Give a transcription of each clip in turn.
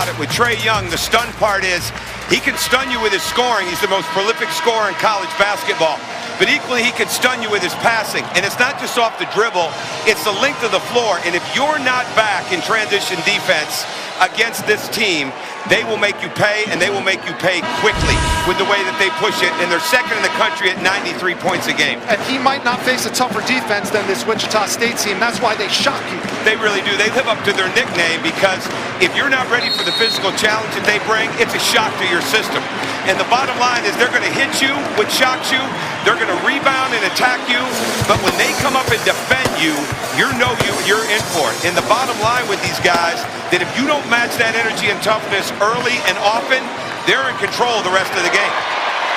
about it. With Trae Young, the stun part is he can stun you with his scoring. He's the most prolific scorer in college basketball. But equally, he can stun you with his passing. And it's not just off the dribble, it's the length of the floor. And if you're not back in transition defense against this team, they will make you pay, and they will make you pay quickly with the way that they push it. And they're second in the country at 93 points a game. And he might not face a tougher defense than this Wichita State team. That's why they shock you. They really do. They live up to their nickname, because if you're not ready for the physical challenge that they bring, it's a shock to your system. And the bottom line is they're going to hit you, which shocks you. They're going to rebound and attack you. But when they come up and defend you, you're in for it. And the bottom line with these guys, that if you don't match that energy and toughness early and often, they're in control the rest of the game.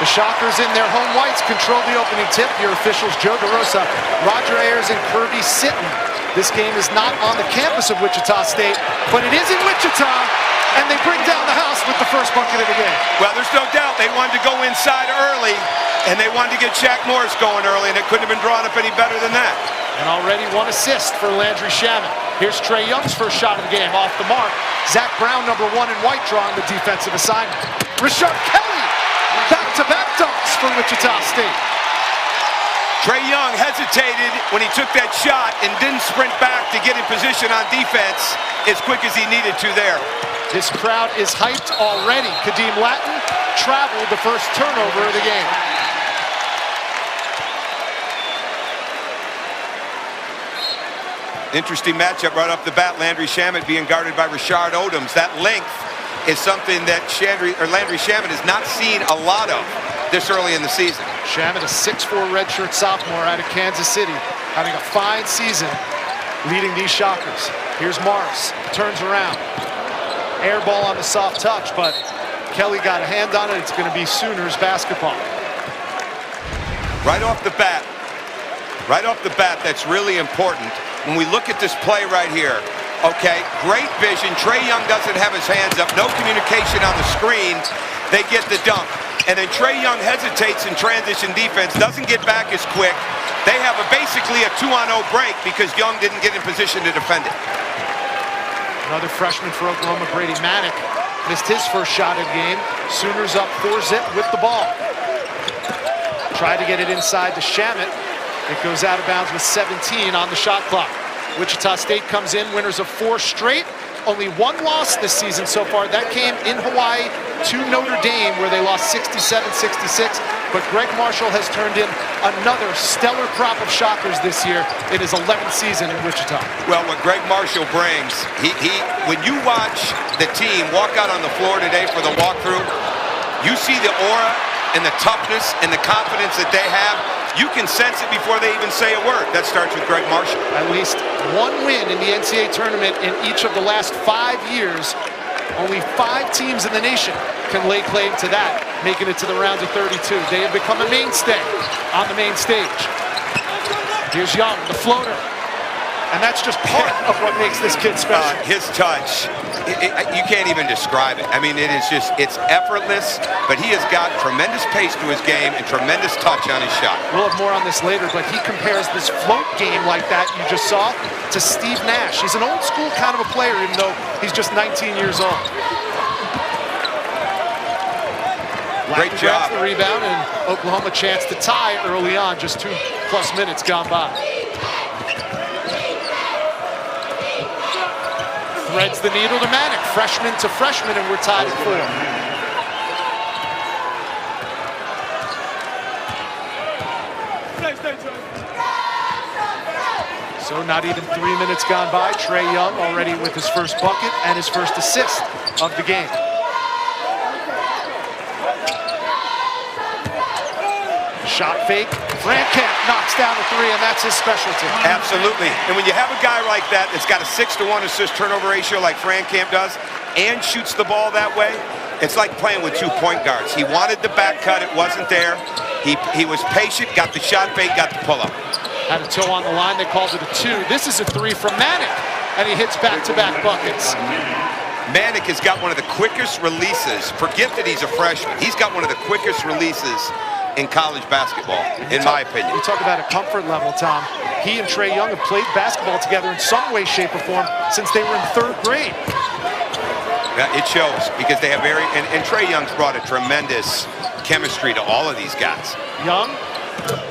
The Shockers in their home whites control the opening tip. Your officials, Joe DeRosa, Roger Ayers, and Kirby Sitton. This game is not on the campus of Wichita State, but it is in Wichita, and they bring down the house with the first bucket of the game. Well, there's no doubt they wanted to go inside early, and they wanted to get Shaq Morris going early, and it couldn't have been drawn up any better than that. And already one assist for Landry Shamet. Here's Trae Young's first shot of the game, off the mark. Zach Brown, #1 in white, drawing the defensive assignment. Rashard Kelly, back-to-back dunks for Wichita State. Trae Young hesitated when he took that shot and didn't sprint back to get in position on defense as quick as he needed to there. This crowd is hyped already. Kadeem Lattin traveled the first turnover of the game. Interesting matchup right off the bat. Landry Shamet being guarded by Rashard Odoms. That length is something that Landry Shamet has not seen a lot of this early in the season. Shamet, a 6'4" redshirt sophomore out of Kansas City, having a fine season leading these Shockers. Here's Morris, turns around. Air ball on the soft touch, but Kelly got a hand on it. It's going to be Sooners basketball. Right off the bat, that's really important. When we look at this play right here, okay, great vision. Trae Young doesn't have his hands up. No communication on the screen. They get the dunk. And then Trae Young hesitates in transition defense, doesn't get back as quick. They have basically a 2-on-0 break because Young didn't get in position to defend it. Another freshman for Oklahoma, Brady Manick, missed his first shot of the game. Sooners up 4-zip with the ball. Tried to get it inside to Shamet. It goes out of bounds with 17 on the shot clock. Wichita State comes in, winners of 4 straight. Only one loss this season so far. That came in Hawaii to Notre Dame, where they lost 67-66. But Greg Marshall has turned in another stellar crop of Shockers this year in his 11th season in Wichita. Well, what Greg Marshall brings, when you watch the team walk out on the floor today for the walkthrough, you see the aura and the toughness and the confidence that they have. You can sense it before they even say a word. That starts with Greg Marshall. At least one win in the NCAA tournament in each of the last 5 years. Only 5 teams in the nation can lay claim to that, making it to the round of 32. They have become a mainstay on the main stage. Here's Young, the floater. And that's just part of what makes this kid special. His touch, you can't even describe it. I mean, it's effortless, but he has got tremendous pace to his game and tremendous touch on his shot. We'll have more on this later, but he compares this float game like that you just saw to Steve Nash. He's an old school kind of a player, even though he's just 19 years old. Great job. The rebound, and Oklahoma chance to tie early on, just 2+ minutes gone by. Threads the needle to Manick, freshman to freshman, and we're tied at 4. So not even 3 minutes gone by. Trae Young already with his first bucket and his first assist of the game. Shot fake. Frankamp knocks down the 3, and that's his specialty. Absolutely. And when you have a guy like that that's got a 6-to-1 assist turnover ratio like Frankamp does and shoots the ball that way, it's like playing with 2 point guards. He wanted the back cut. It wasn't there. He was patient, got the shot fake, got the pull-up. Had a toe on the line. They called it a 2. This is a 3 from Manick, and he hits back-to-back buckets. Manick has got one of the quickest releases. Forget that he's a freshman. He's got one of the quickest releases in college basketball, in my opinion. You talk about a comfort level, Tom. He and Trae Young have played basketball together in some way, shape, or form since they were in 3rd grade. Yeah, it shows because they have and Trae Young's brought a tremendous chemistry to all of these guys. Young,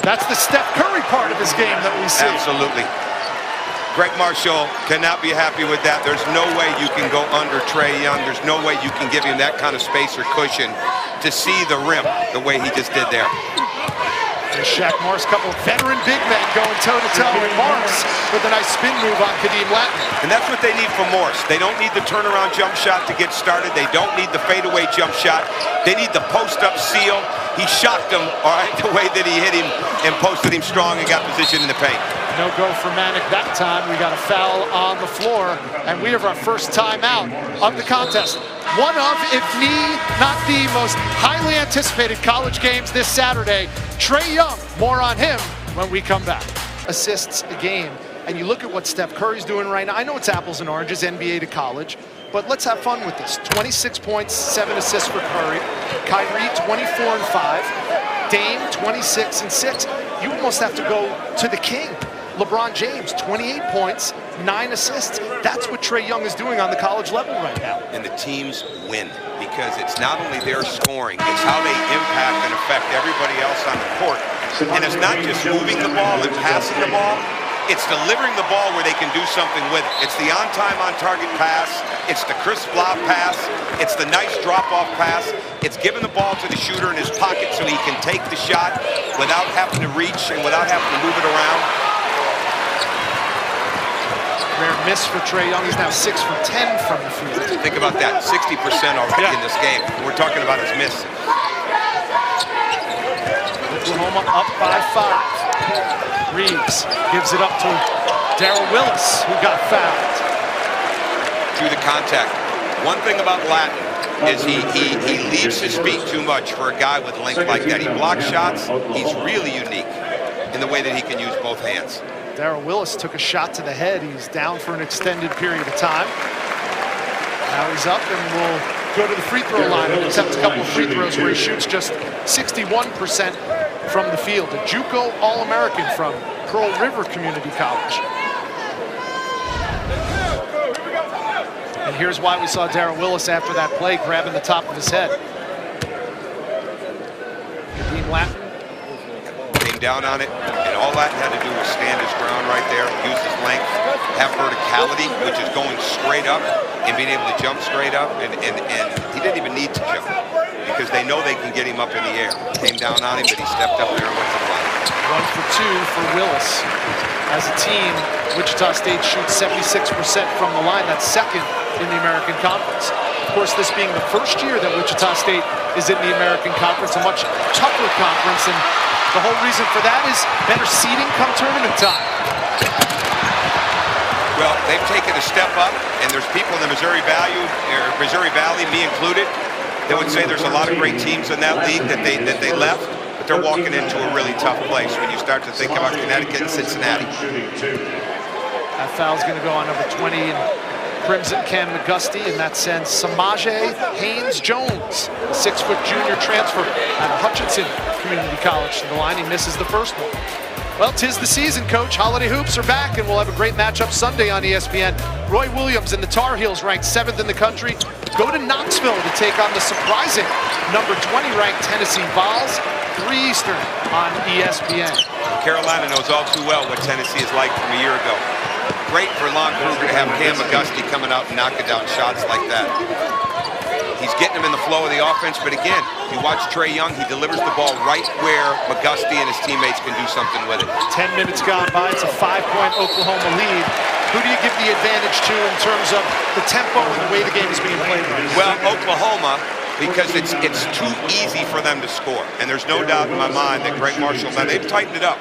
that's the Steph Curry part of his game that we see. Absolutely. Greg Marshall cannot be happy with that. There's no way you can go under Trae Young. There's no way you can give him that kind of space or cushion to see the rim the way he just did there. And Shaq Morris, couple of veteran big men going toe-to-toe, and Morris with a nice spin move on Kadeem Latin. And that's what they need from Morris. They don't need the turnaround jump shot to get started. They don't need the fadeaway jump shot. They need the post-up seal. He shocked him, all right, the way that he hit him and posted him strong and got position in the paint. No go for Manek that time. We got a foul on the floor, and we have our first timeout of the contest. One of, if not the most highly anticipated college games this Saturday. Trae Young, more on him when we come back. Assists a game, and you look at what Steph Curry's doing right now. I know it's apples and oranges, NBA to college, but let's have fun with this. 26 points, 7 assists for Curry. Kyrie, 24 and 5. Dame, 26 and 6. You almost have to go to the king. LeBron James, 28 points, 9 assists. That's what Trae Young is doing on the college level right now. And the teams win because it's not only their scoring, it's how they impact and affect everybody else on the court. And it's not just moving the ball and passing the ball, it's delivering the ball where they can do something with it. It's the on-time, on-target pass. It's the crisp lob pass. It's the nice drop-off pass. It's giving the ball to the shooter in his pocket so he can take the shot without having to reach and without having to move it around. Rare miss for Trae Young. He's now 6 for 10 from the field. Think about that, 60% already in this game. We're talking about his miss. Oklahoma up by 5. Reeves gives it up to Darrell Willis, who got fouled. Through the contact. One thing about Latin is he leaves his feet too much for a guy with length like that. He blocks shots. He's really unique in the way that he can use both hands. Darrell Willis took a shot to the head. He's down for an extended period of time. Now he's up and will go to the free throw line and attempt a couple of free throws where he shoots just 61% from the field. A JUCO All-American from Pearl River Community College. And here's why we saw Darrell Willis after that play grabbing the top of his head. Kadeem Latin came down on it, and all Latin had to do was stand his ground right there, use his length, have verticality, which is going straight up and being able to jump straight up, and he didn't even need to jump because they know they can get him up in the air. Came down on him, but he stepped up there and went to the line. 1 for 2 for Willis. As a team, Wichita State shoots 76% from the line. That's second in the American Conference. Of course, this being the first year that Wichita State is in the American Conference, a much tougher conference, and the whole reason for that is better seeding come tournament time. Well, they've taken a step up, and there's people in the Missouri Valley, me included, that would say there's a lot of great teams in that league that they left, but they're walking into a really tough place when you start to think about Connecticut and Cincinnati. That foul's going to go on number 20 in Crimson, Cam McGusty, and that sends Samaje Haynes-Jones, a 6-foot junior transfer out of Hutchinson Community College, to the line. He misses the first one. Well, 'tis the season, Coach. Holiday Hoops are back, and we'll have a great matchup Sunday on ESPN. Roy Williams and the Tar Heels, ranked 7th in the country, go to Knoxville to take on the surprising number 20 ranked Tennessee Vols, 3 Eastern on ESPN. Carolina knows all too well what Tennessee is like from a year ago. Great for Lon Kruger to have Cam McGusty coming out and knocking down shots like that. He's getting them in the flow of the offense, but again, you watch Trae Young, he delivers the ball right where McGusty and his teammates can do something with it. 10 minutes gone by, it's a 5-point Oklahoma lead. Who do you give the advantage to in terms of the tempo and the way the game is being played right now? Well, Oklahoma, because it's too easy for them to score. And there's no doubt in my mind that Greg Marshall, now they've tightened it up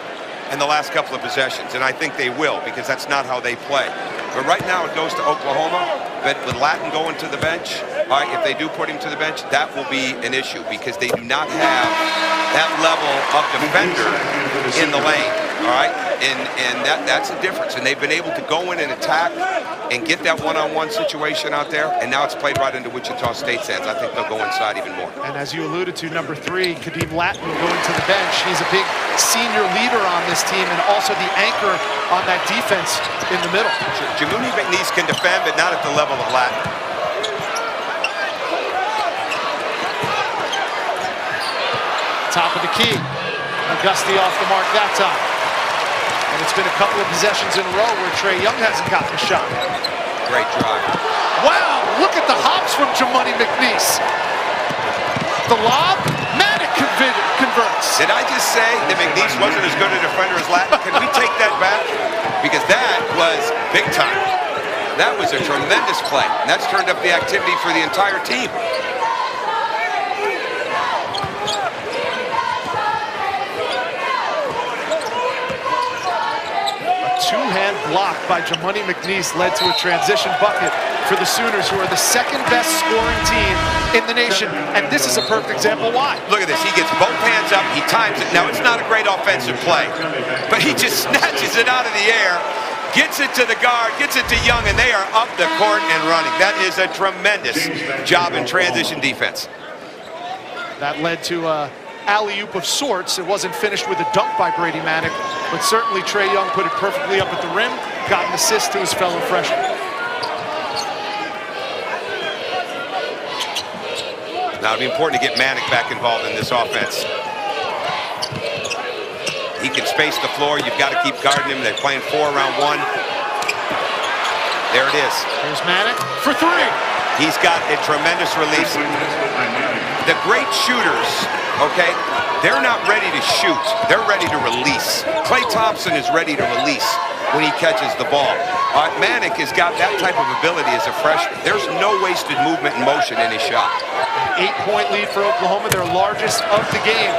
in the last couple of possessions, and I think they will, because that's not how they play. But right now it goes to Oklahoma, but with Latin going to the bench, all right, if they do put him to the bench, that will be an issue, because they do not have that level of defender in the lane, all right? And that's a difference, and they've been able to go in and attack and get that one-on-one situation out there, and now it's played right into Wichita State's hands. I think they'll go inside even more. And as you alluded to, number 3, Kadeem Latin going to the bench. He's a big senior leader on this team and also the anchor on that defense in the middle. Jamuni McNeese can defend, but not at the level of Latin. top of the key. Auguste off the mark that time. And it's been a couple of possessions in a row where Trae Young hasn't gotten a shot. Great drive. Wow, look at the hops from Jamoni McNeese. The lob, Manek converts. Did I just say that McNeese wasn't as good a defender as Latin? Can we take that back? Because that was big time. That was a tremendous play. And that's turned up the activity for the entire team. Two-hand block by Jamoni McNeese led to a transition bucket for the Sooners, who are the second best scoring team in the nation. And this is a perfect example why. Look at this. He gets both hands up. He times it. Now, it's not a great offensive play, but he just snatches it out of the air, gets it to the guard, gets it to Young, and they are up the court and running. That is a tremendous job in transition defense. That led to alley-oop of sorts. It wasn't finished with a dunk by Brady Manek, but certainly Trae Young put it perfectly up at the rim, got an assist to his fellow freshman. Now it'll be important to get Manek back involved in this offense. He can space the floor. You've got to keep guarding him. They're playing 4 around 1. There it is. Here's Manek for 3. He's got a tremendous release. The great shooters, okay, they're not ready to shoot. They're ready to release. Klay Thompson is ready to release when he catches the ball. Manek has got that type of ability as a freshman. There's no wasted movement and motion in his shot. 8-point lead for Oklahoma, their largest of the game.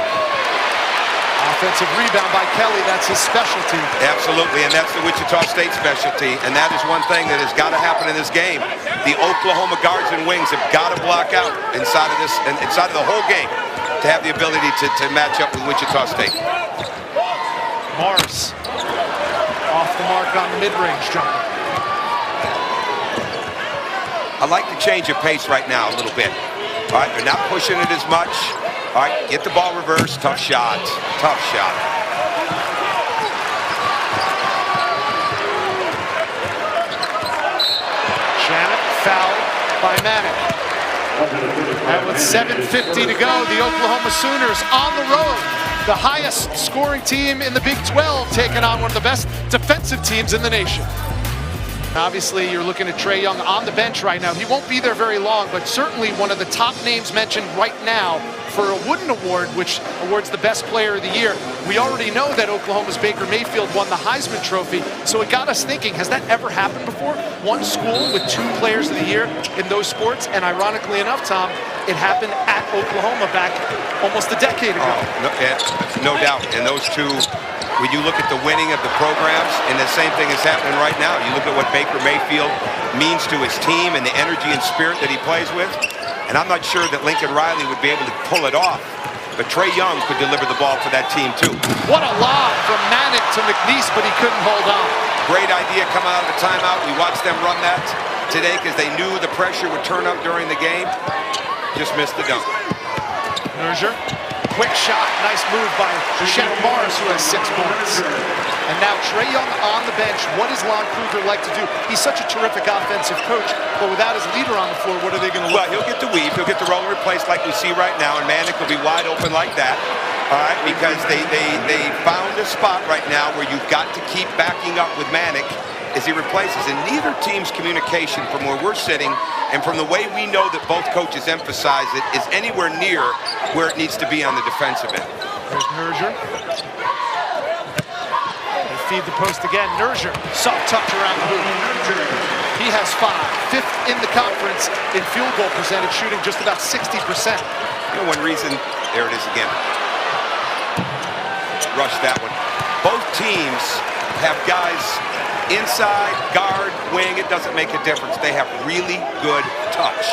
Offensive rebound by Kelly, that's his specialty. Absolutely, and that's the Wichita State specialty, and that is one thing that has got to happen in this game. The Oklahoma guards and wings have got to block out inside of the whole game to have the ability to match up with Wichita State. Morris off the mark on the mid-range jumper. I like the change of pace right now a little bit. All right, they're not pushing it as much. All right, get the ball reversed. Tough shot. Tough shot. Shannon fouled by Manek. And with 7:50 to go, the Oklahoma Sooners on the road. The highest scoring team in the Big 12, taking on one of the best defensive teams in the nation. Obviously, you're looking at Trae Young on the bench right now. He won't be there very long, but certainly one of the top names mentioned right now for a Wooden Award, which awards the best player of the year. We already know that Oklahoma's Baker Mayfield won the Heisman Trophy, so it got us thinking, has that ever happened before? One school with 2 players of the year in those sports, and ironically enough, Tom, it happened at Oklahoma back almost a decade ago. No doubt, and those two, when you look at the winning of the programs, and the same thing is happening right now. You look at what Baker Mayfield means to his team and the energy and spirit that he plays with, and I'm not sure that Lincoln Riley would be able to pull it off, but Trae Young could deliver the ball for that team too. What a lob from Manek to McNeese, but he couldn't hold on. Great idea coming out of the timeout. We watched them run that today because they knew the pressure would turn up during the game. Just missed the dunk. Nerger, quick shot, nice move by Shannon Morris, who has 6 points. And now Trae Young on the bench. What does Lon Kruger like to do? He's such a terrific offensive coach, but without his leader on the floor, what are they going to look? Well, he'll get the weave, he'll get the roll and replace like we see right now, and Manek will be wide open like that. All right, because they found a spot right now where you've got to keep backing up with Manek as he replaces. And neither team's communication from where we're sitting and from the way we know that both coaches emphasize it is anywhere near where it needs to be on the defensive end. There's Nerger. They feed the post again. Nerger, soft touch around the hoop. He has 5, 5th in the conference in field goal percentage, shooting just about 60%. You know, one reason, there it is again. Rush that one. Both teams have guys inside, guard, wing, it doesn't make a difference. They have really good touch.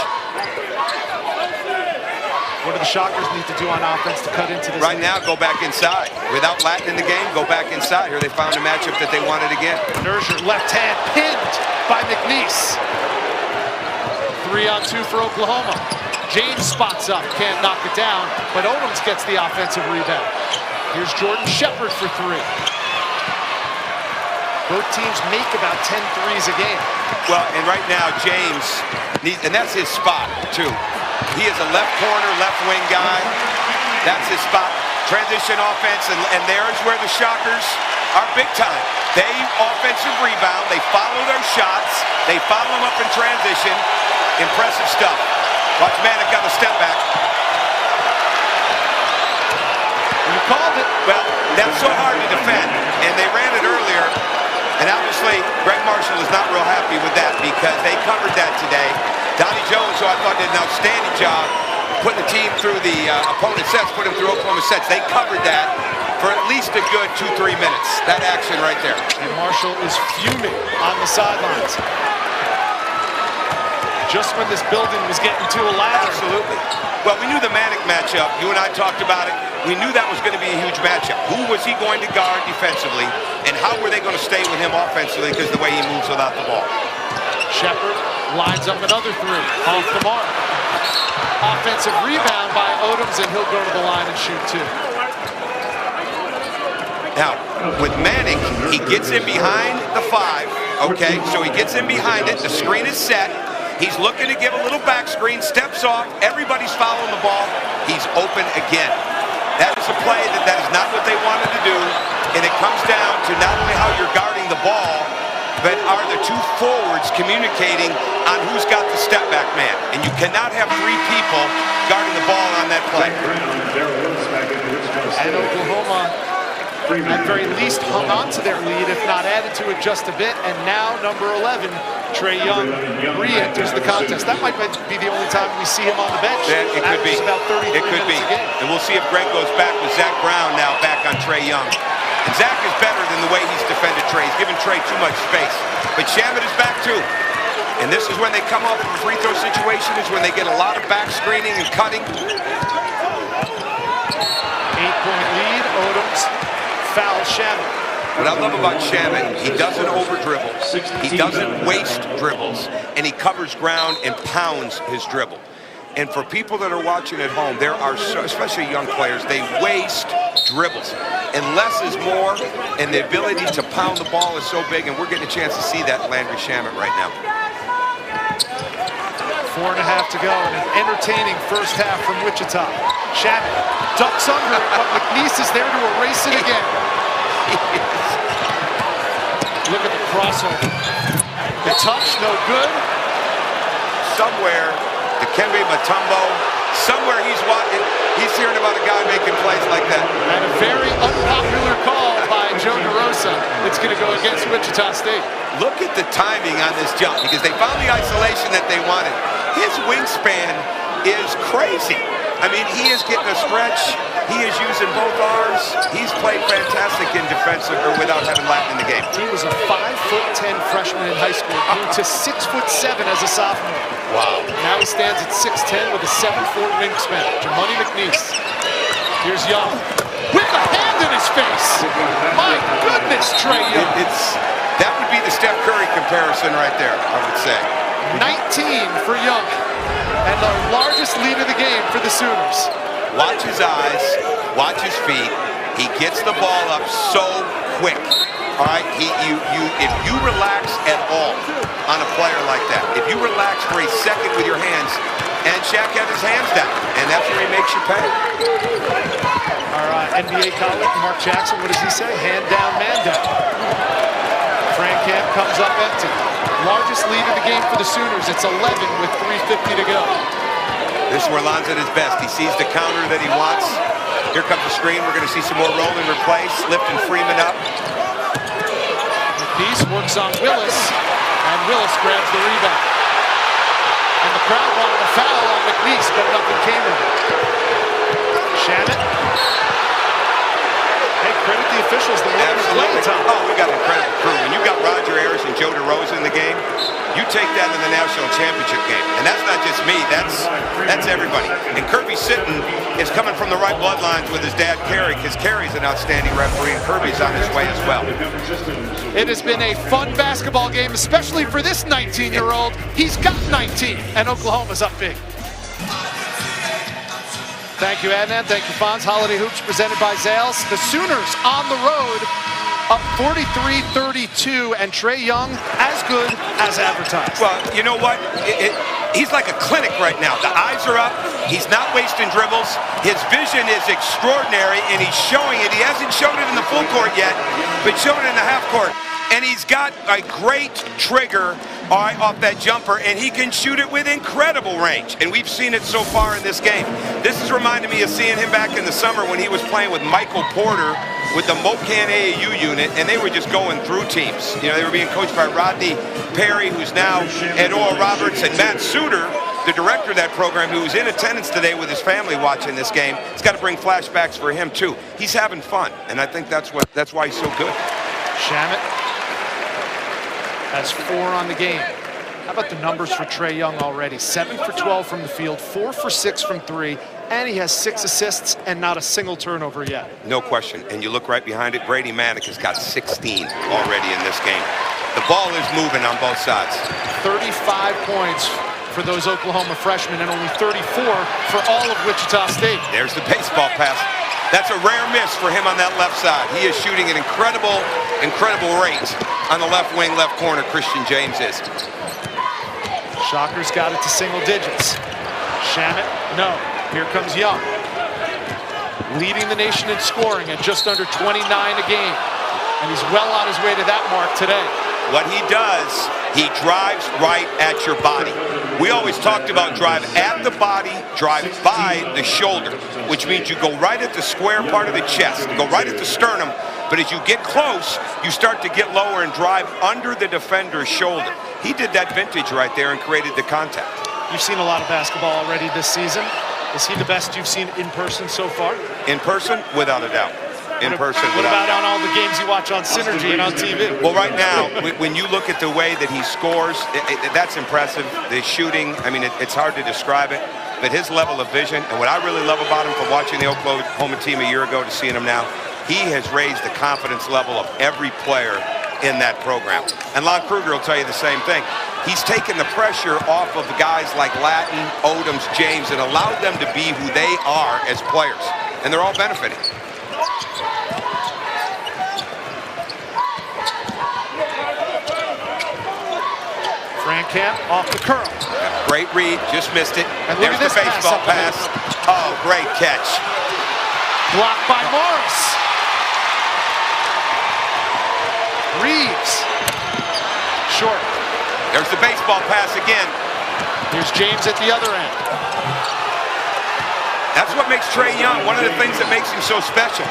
What do the Shockers need to do on offense to cut into this? Right now, go back inside. Without Latin in the game, go back inside. Here they found a matchup that they wanted again. Nerger, left hand, pinned by McNeese. 3-on-2 for Oklahoma. James spots up, can't knock it down, but Odoms gets the offensive rebound. Here's Jordan Shepard for 3. Both teams make about 10 threes a game. Well, and right now, James needs, and that's his spot, too. He is a left corner, left wing guy. That's his spot. transition offense, and there's where the Shockers are big time. They offensive rebound, they follow their shots, they follow them up in transition. Impressive stuff. Watch Manic on the step back. You called it. Well, that's so hard to defend, and they ran it earlier, and obviously Greg Marshall is not real happy with that because they covered that today. Donnie Jones, who I thought did an outstanding job putting the team through the opponent's sets, put him through Oklahoma sets. They covered that for at least a good 2-3 minutes. That action right there. And Marshall is fuming on the sidelines. Just when this building was getting too elaborate. Absolutely. Well, we knew the Manic matchup. You and I talked about it. We knew that was going to be a huge matchup. Who was he going to guard defensively, and how were they going to stay with him offensively because of the way he moves without the ball? Shepard lines up another three off the mark. Offensive rebound by Odoms, and he'll go to the line and shoot two. Now, with Manic, he gets in behind the 5, okay? So he gets in behind it. The screen is set. He's looking to give a little back screen, steps off. Everybody's following the ball. He's open again. That is a play that is not what they wanted to do, and it comes down to not only how you're guarding the ball, but are the two forwards communicating on who's got the step back man. And you cannot have 3 people guarding the ball on that play. And Oklahoma, at very least, hung on to their lead, if not added to it just a bit. And now, number 11, Trae Young, re-enters the contest. That might be the only time we see him on the bench. Yeah, it could be. About 33 it could be. minutes a game. And we'll see if Greg goes back with Zach Brown now back on Trae Young. And Zach is better than the way he's defended Trae. He's given Trae too much space. But Shamet is back too. And this is when they come up with a free throw situation, is when they get a lot of back screening and cutting. 8-point lead, Odoms fouls Shamet. What I love about Shamet, he doesn't over-dribble, he doesn't waste dribbles, and he covers ground and pounds his dribble. And for people that are watching at home, there are, especially young players, they waste dribbles. And less is more, and the ability to pound the ball is so big, and we're getting a chance to see that Landry Shamet right now. 4.5 to go, and an entertaining first half from Wichita. Shamet ducks under it, but McNeese is there to erase it again. Look at the crossover. The touch, no good. Somewhere, Dikembe Mutombo, somewhere he's hearing about a guy making plays like that. And a very unpopular call by Joe DeRosa. It's going to go against Wichita State. Look at the timing on this jump, because they found the isolation that they wanted. His wingspan is crazy. I mean, he is getting a stretch. He is using both arms. He's played fantastic in defensive or without having Latin in the game. He was a 5'10" freshman in high school, grew to 6'7" as a sophomore. Wow. Now he stands at 6'10" with a 7'4" wingspan. Jamoni McNeese. Here's Young with a hand in his face. My goodness, Trae Young. That would be the Steph Curry comparison right there, I would say. 19 for Young, and the largest lead of the game for the Sooners. Watch his eyes, watch his feet. He gets the ball up so quick. All right, if you relax at all on a player like that, if you relax for a second with your hands, and Shaq had his hands down, and that's where he makes you pay. Our NBA colleague, Mark Jackson, what does he say? Hand down, man down. Frank Camp comes up empty. Largest lead of the game for the Sooners. It's 11 with 3:50 to go. This is where Lon's at his best. He sees the counter that he wants. Here comes the screen. We're going to see some more roll and replace. Lifting Freeman up. McNeese works on Willis, and Willis grabs the rebound. And the crowd wanted a foul on McNeese, but nothing came of it. Shamet. Hey, credit the officials. The Absolutely. Oh, we got an incredible crew. When you got Roger Ayers and Joe DeRosa in the game, you take that in the national championship game. And that's not just me, that's everybody. And Kirby Sitton is coming from the right bloodlines with his dad, Kerry, because Kerry's an outstanding referee, and Kirby's on his way as well. It has been a fun basketball game, especially for this 19-year-old. He's got 19, and Oklahoma's up big. Thank you, Adnan. Thank you, Fonz. Holiday Hoops presented by Zales. The Sooners on the road, up 43-32, and Trae Young as good as advertised. Well, you know what? He's like a clinic right now. The eyes are up. He's not wasting dribbles. His vision is extraordinary, and he's showing it. He hasn't shown it in the full court yet, but showed it in the half court. And he's got a great trigger off that jumper, and he can shoot it with incredible range. And we've seen it so far in this game. This is reminding me of seeing him back in the summer when he was playing with Michael Porter with the Mocan AAU unit, and they were just going through teams. You know, they were being coached by Rodney Perry, who's now at Oral Roberts, and Matt Suter, the director of that program, who was in attendance today with his family watching this game. It's got to bring flashbacks for him too. He's having fun, and I think that's why he's so good. Shamet has 4 on the game. How about the numbers for Trae Young already? 7 for 12 from the field, 4 for 6 from 3, and he has 6 assists and not a single turnover yet. No question. And you look right behind it, Brady Manick has got 16 already in this game. The ball is moving on both sides. 35 points for those Oklahoma freshmen and only 34 for all of Wichita State. There's the baseball pass. That's a rare miss for him on that left side. He is shooting an incredible rate on the left wing, left corner, Christian James is. Shockers got it to single digits. Shamet, no. Here comes Young. Leading the nation in scoring at just under 29 a game. And he's well on his way to that mark today. What he does, he drives right at your body. We always talked about drive at the body, drive by the shoulder, which means you go right at the square part of the chest, go right at the sternum, but as you get close, you start to get lower and drive under the defender's shoulder. He did that vintage right there and created the contact. You've seen a lot of basketball already this season. Is he the best you've seen in person so far? In person, without a doubt. In person. What about on all the games you watch on Synergy and on TV? Well, right now, when you look at the way that he scores, that's impressive. The shooting, I mean, it's hard to describe it, but his level of vision, and what I really love about him from watching the Oklahoma team a year ago to seeing him now, he has raised the confidence level of every player in that program. And Lon Kruger will tell you the same thing. He's taken the pressure off of the guys like Lattin, Odoms, James, and allowed them to be who they are as players. And they're all benefiting. Frankamp off the curl. Great read, just missed it. And there's the baseball pass. Oh, great catch. Blocked by Morris. Reeves. Short. There's the baseball pass again. Here's James at the other end. That's what makes Trae Young one of the things that makes him so special.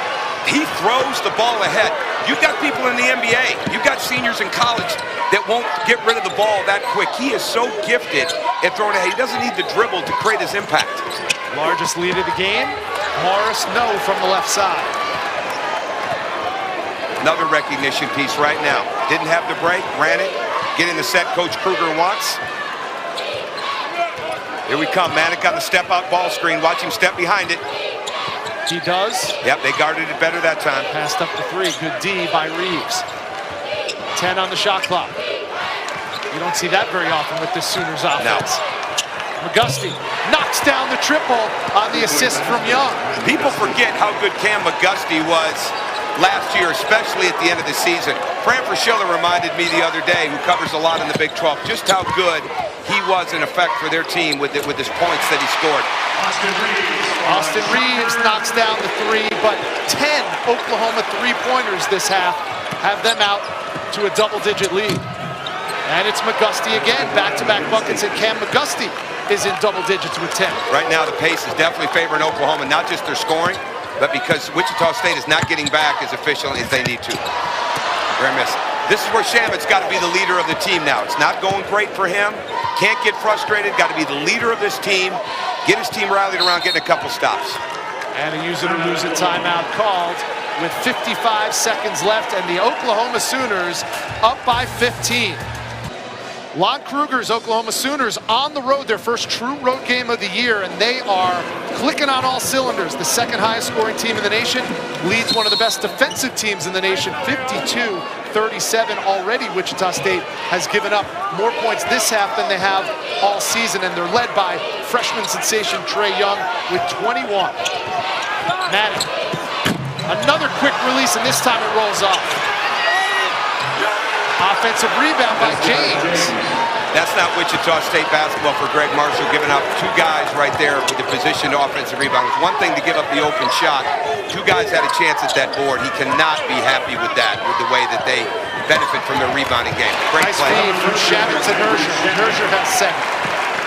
He throws the ball ahead. You've got people in the NBA. You've got seniors in college that won't get rid of the ball that quick. He is so gifted at throwing ahead. He doesn't need the dribble to create his impact. Largest lead of the game. Morris, no, from the left side. Another recognition piece right now. Didn't have the break, ran it. Getting the set Coach Kruger wants. Here we come. Manick on the step-out ball screen. Watch him step behind it. He does. Yep, they guarded it better that time. Passed up to 3. Good D by Reeves. 10 on the shot clock. You don't see that very often with this Sooners offense. No. McGusty knocks down the triple on the assist from Young. People forget how good Cam McGusty was last year, especially at the end of the season. Fran Fraschilla reminded me the other day, who covers a lot in the Big 12, just how good he was in effect for their team with his points that he scored. Austin Reeves knocks down the 3, but 10 Oklahoma three-pointers this half have them out to a double-digit lead. And it's McGusty again, back-to-back buckets, and Cam McGusty is in double digits with 10. Right now, the pace is definitely favoring Oklahoma, not just their scoring, but because Wichita State is not getting back as efficiently as they need to. Rare miss. This is where Shamet's got to be the leader of the team now. It's not going great for him. Can't get frustrated. Got to be the leader of this team. Get his team rallied around, getting a couple stops. And a use it or lose it timeout called with 55 seconds left, and the Oklahoma Sooners up by 15. Lon Kruger's Oklahoma Sooners on the road, their first true road game of the year, and they are clicking on all cylinders. The second highest scoring team in the nation leads one of the best defensive teams in the nation, 52-37 already. Wichita State has given up more points this half than they have all season, and they're led by freshman sensation Trae Young with 21. Manick, another quick release, and this time it rolls off. Offensive rebound by James. That's not Wichita State basketball for Greg Marshall, giving up two guys right there with the positioned offensive rebound. It's one thing to give up the open shot. Two guys had a chance at that board. He cannot be happy with that, with the way that they benefit from their rebounding game. Great nice play. feed from Shabbat to Nerzier. Nerzier has 7.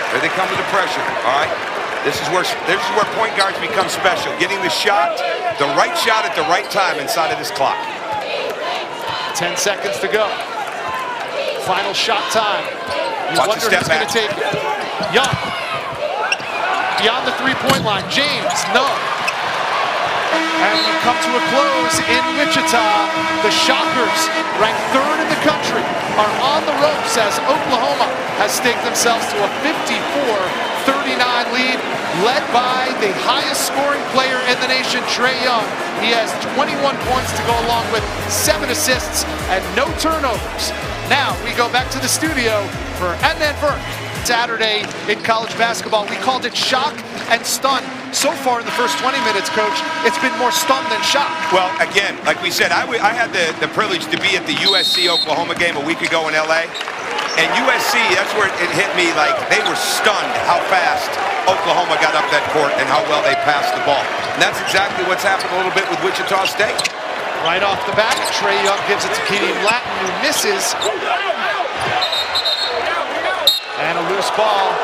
Here they come with the pressure, all right? This is where point guards become special. Getting the shot, the right shot at the right time inside of this clock. 10 seconds to go. Final shot time. You Watch wonder the step who's going back. to take it. Young. Beyond the three-point line. James, no. And we come to a close in Wichita. The Shockers, ranked 3rd in the country, are on the ropes as Oklahoma has staked themselves to a 54-39 lead, led by the highest scoring player in the nation, Trae Young. He has 21 points to go along with 7 assists and no turnovers. Now we go back to the studio for Adnan Burke. Saturday in college basketball, we called it shock and stun. So far in the first 20 minutes, Coach, it's been more stun than shock. Well, again, like we said, I had the privilege to be at the USC-Oklahoma game a week ago in L.A., and USC, that's where it hit me, like they were stunned how fast Oklahoma got up that court and how well they passed the ball. And that's exactly what's happened a little bit with Wichita State. Right off the bat, Trae Young gives it to Keaton Latin, who misses. And a loose ball.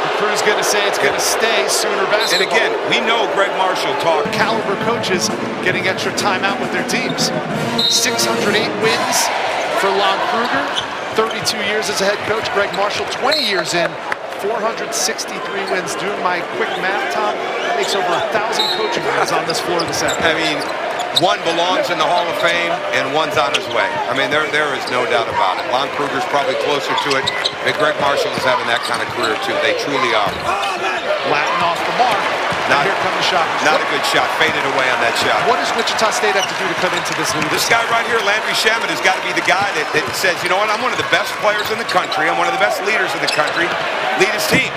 The crew's going to say it's going to stay Sooner basketball. And again, we know Greg Marshall talked. Caliber coaches getting extra time out with their teams. 608 wins for Lon Kruger. 32 years as a head coach. Greg Marshall, 20 years in. 463 wins. Doing my quick math, Tom, that makes over 1,000 coaching wins on this floor this afternoon. I mean, one belongs in the Hall of Fame, and one's on his way. I mean, there is no doubt about it. Lon Kruger's probably closer to it, but Greg Marshall is having that kind of career, too. They truly are. Latin off the mark. And here come the Shockers. Not a good shot. Faded away on that shot. What does Wichita State have to do to come into this league? This guy right here, Landry Shamet, has got to be the guy that says, you know what, I'm one of the best players in the country. I'm one of the best leaders in the country. Lead his team.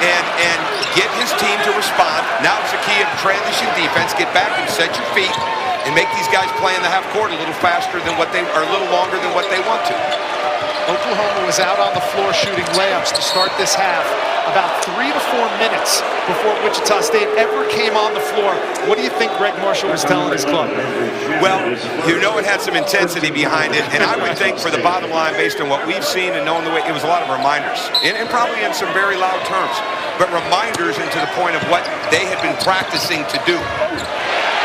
And get his team to respond. Now it's a key of transition defense. Get back and set your feet and make these guys play in the half court a little faster than what they, or a little longer than what they want to. Oklahoma was out on the floor shooting layups to start this half about 3 to 4 minutes before Wichita State ever came on the floor. What do you think Greg Marshall was telling his club? Well, you know it had some intensity behind it, and I would think for the bottom line, based on what we've seen and knowing the way, it was a lot of reminders, and probably in some very loud terms, but reminders into the point of what they had been practicing to do.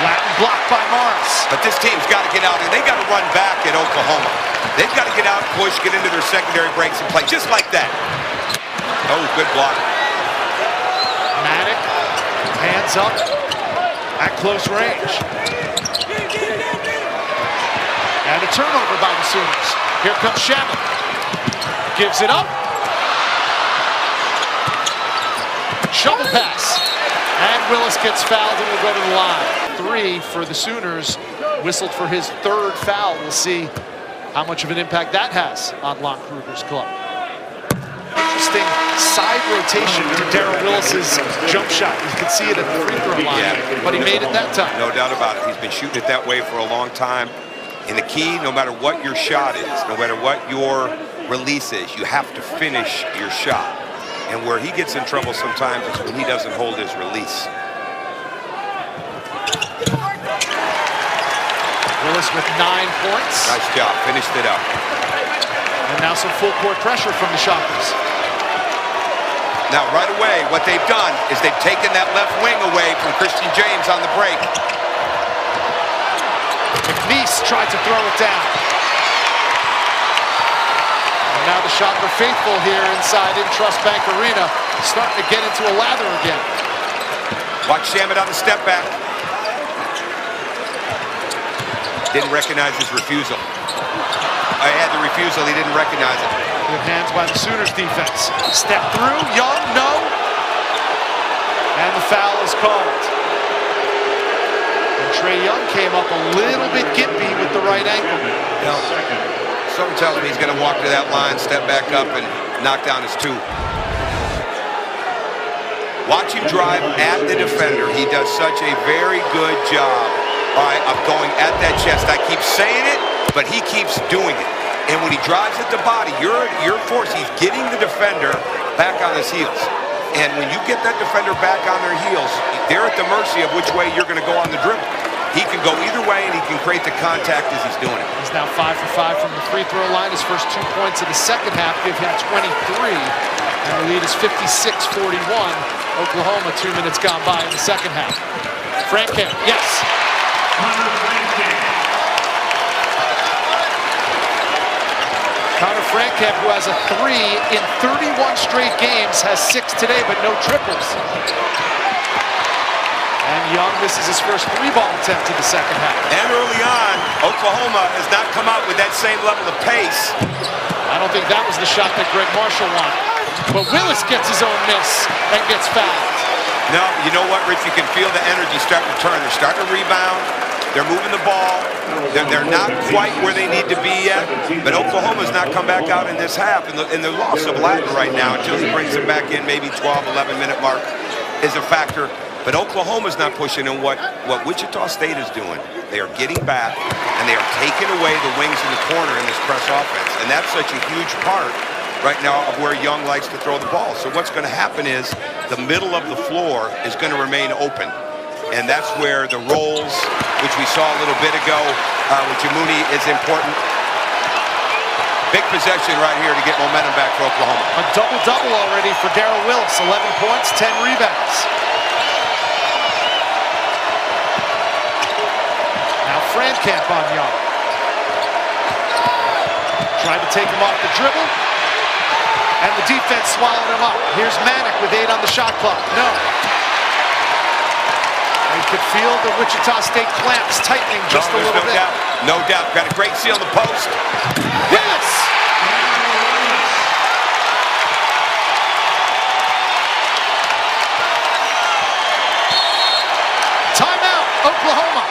Latin blocked by Morris. But this team's got to get out, and they got to run back at Oklahoma. They've got to get out, push, get into their secondary breaks, and play just like that. Oh, good block. Maddox, hands up at close range. And a turnover by the Sooners. Here comes Shamet. Gives it up. Shovel pass. And Willis gets fouled and will go to the line. 3 for the Sooners. Whistled for his 3rd foul. We'll see how much of an impact that has on Lon Kruger's club. Interesting side rotation to Darrell Willis's jump shot. You can see it at the free throw line, but he made it that time. No doubt about it. He's been shooting it that way for a long time. And the key, no matter what your shot is, no matter what your release is, you have to finish your shot. And where he gets in trouble sometimes is when he doesn't hold his release. Willis with 9 points. Nice job. Finished it up. And now some full court pressure from the Shockers. Now, right away, what they've done is they've taken that left wing away from Christian James on the break. McNeese tried to throw it down. And now the Shocker faithful here inside Intrust Bank Arena, starting to get into a lather again. Watch Shamet on the step back. Didn't recognize his refusal. I had the refusal, he didn't recognize it. Good hands by the Sooners defense. Step through, Young, no. And the foul is called. And Trae Young came up a little bit gimpy with the right ankle. You know, something tells me he's going to walk to that line, step back up, and knock down his 2. Watch him drive at the defender. He does such a very good job, all right, of going at that chest. I keep saying it, but he keeps doing it. And when he drives at the body, you're forced. He's getting the defender back on his heels. And when you get that defender back on their heels, they're at the mercy of which way you're going to go on the dribble. He can go either way, and he can create the contact as he's doing it. He's now 5 for 5 from the free throw line. His first 2 points of the second half give him 23, and the lead is 56-41. Oklahoma, 2 minutes gone by in the second half. Frankamp, yes. Connor Frankamp, who has a 3 in 31 straight games, has 6 today, but no triples. And Young misses his first 3-ball attempt in the second half. And early on, Oklahoma has not come out with that same level of pace. I don't think that was the shot that Greg Marshall wanted. But Willis gets his own miss and gets fouled. No, you know what, Rich? You can feel the energy starting to turn. They're starting to rebound. They're moving the ball. They're not quite where they need to be yet. But Oklahoma's not come back out in this half. And the loss of Latin right now, until he brings it back in, maybe 12, 11-minute mark, is a factor. But Oklahoma's not pushing in what Wichita State is doing. They are getting back, and they are taking away the wings in the corner in this press offense. And that's such a huge part right now of where Young likes to throw the ball. So what's going to happen is the middle of the floor is going to remain open. And that's where the rolls, which we saw a little bit ago with Jamuni, is important. Big possession right here to get momentum back for Oklahoma. A double-double already for Darrell Willis. 11 points, 10 rebounds. Now Frankamp on Young. Tried to take him off the dribble. And the defense swallowed him up. Here's Manick with 8 on the shot clock. No. You could feel the Wichita State clamps tightening just a little bit. No doubt. Got a great seal on the post. Willis! Timeout, Oklahoma.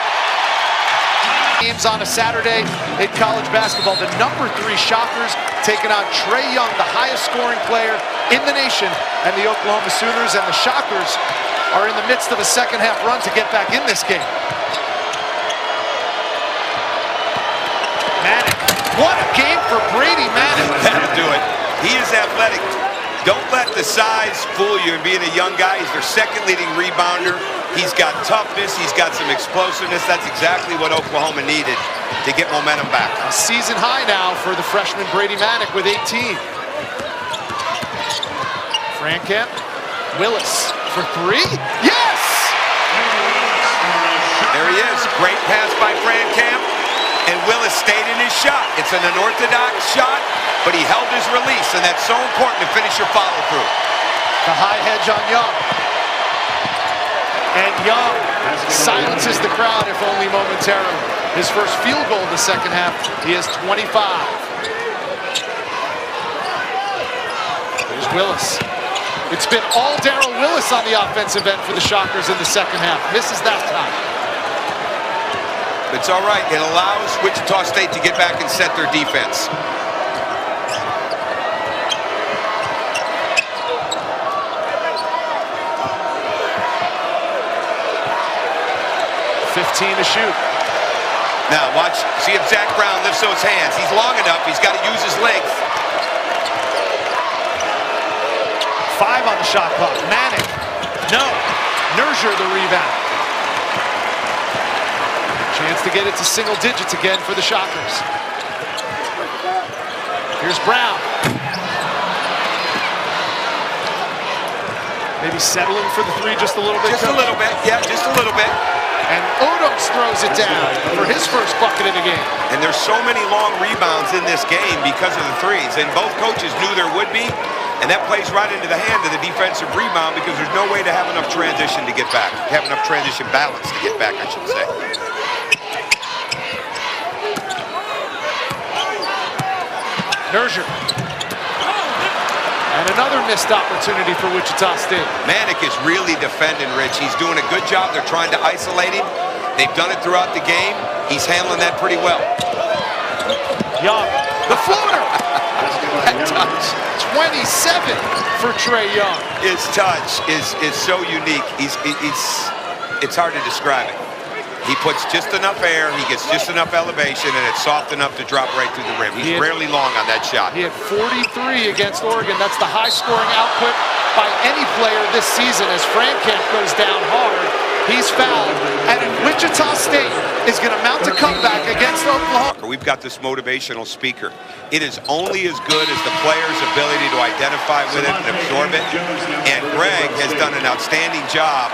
Games on a Saturday in college basketball. The number 3 Shockers taking on Trae Young, the highest scoring player in the nation, and the Oklahoma Sooners. And the Shockers are in the midst of a second half run to get back in this game. Manick. What a game for Brady Manick. That'll do it. He is athletic. Don't let the size fool you in being a young guy. He's their second leading rebounder. He's got toughness. He's got some explosiveness. That's exactly what Oklahoma needed to get momentum back. A season high now for the freshman Brady Manick with 18. Frankamp. Willis for 3. Yes! There he is. Great pass by Frankamp. And Willis stayed in his shot. It's an unorthodox shot, but he held his release, and that's so important to finish your follow-through. The high hedge on Young. And Young silences the crowd, if only momentarily. His first field goal in the second half. He has 25. There's Willis. It's been all Darrell Willis on the offensive end for the Shockers in the second half. Misses that time. It's all right. It allows Wichita State to get back and set their defense. 15 to shoot. Now watch, see if Zach Brown lifts those hands. He's long enough. He's got to use his length. 5 on the shot clock. Manick. No. Nerzier the rebound. Chance to get it to single digits again for the Shockers. Here's Brown. Maybe settling for the 3 just a little bit. Just a little bit. Yeah, just a little bit. And Odoms throws it down for his first bucket of the game. And there's so many long rebounds in this game because of the 3s. And both coaches knew there would be. And that plays right into the hand of the defensive rebound because there's no way to have enough transition to get back. Have enough transition balance to get back, I should say. Nerzier. And another missed opportunity for Wichita State. Manick is really defending, Rich. He's doing a good job. They're trying to isolate him. They've done it throughout the game. He's handling that pretty well. Young, the floater. That touch. 27 for Trae Young. His touch is so unique. It's hard to describe it. He puts just enough air, he gets just enough elevation, and it's soft enough to drop right through the rim. He's rarely long on that shot. He had 43 against Oregon. That's the high-scoring output by any player this season. As Frankamp goes down hard, he's fouled. And if Wichita State is going to mount a comeback against Oklahoma. We've got this motivational speaker. It is only as good as the player's ability to identify with it and absorb it. And Greg has done an outstanding job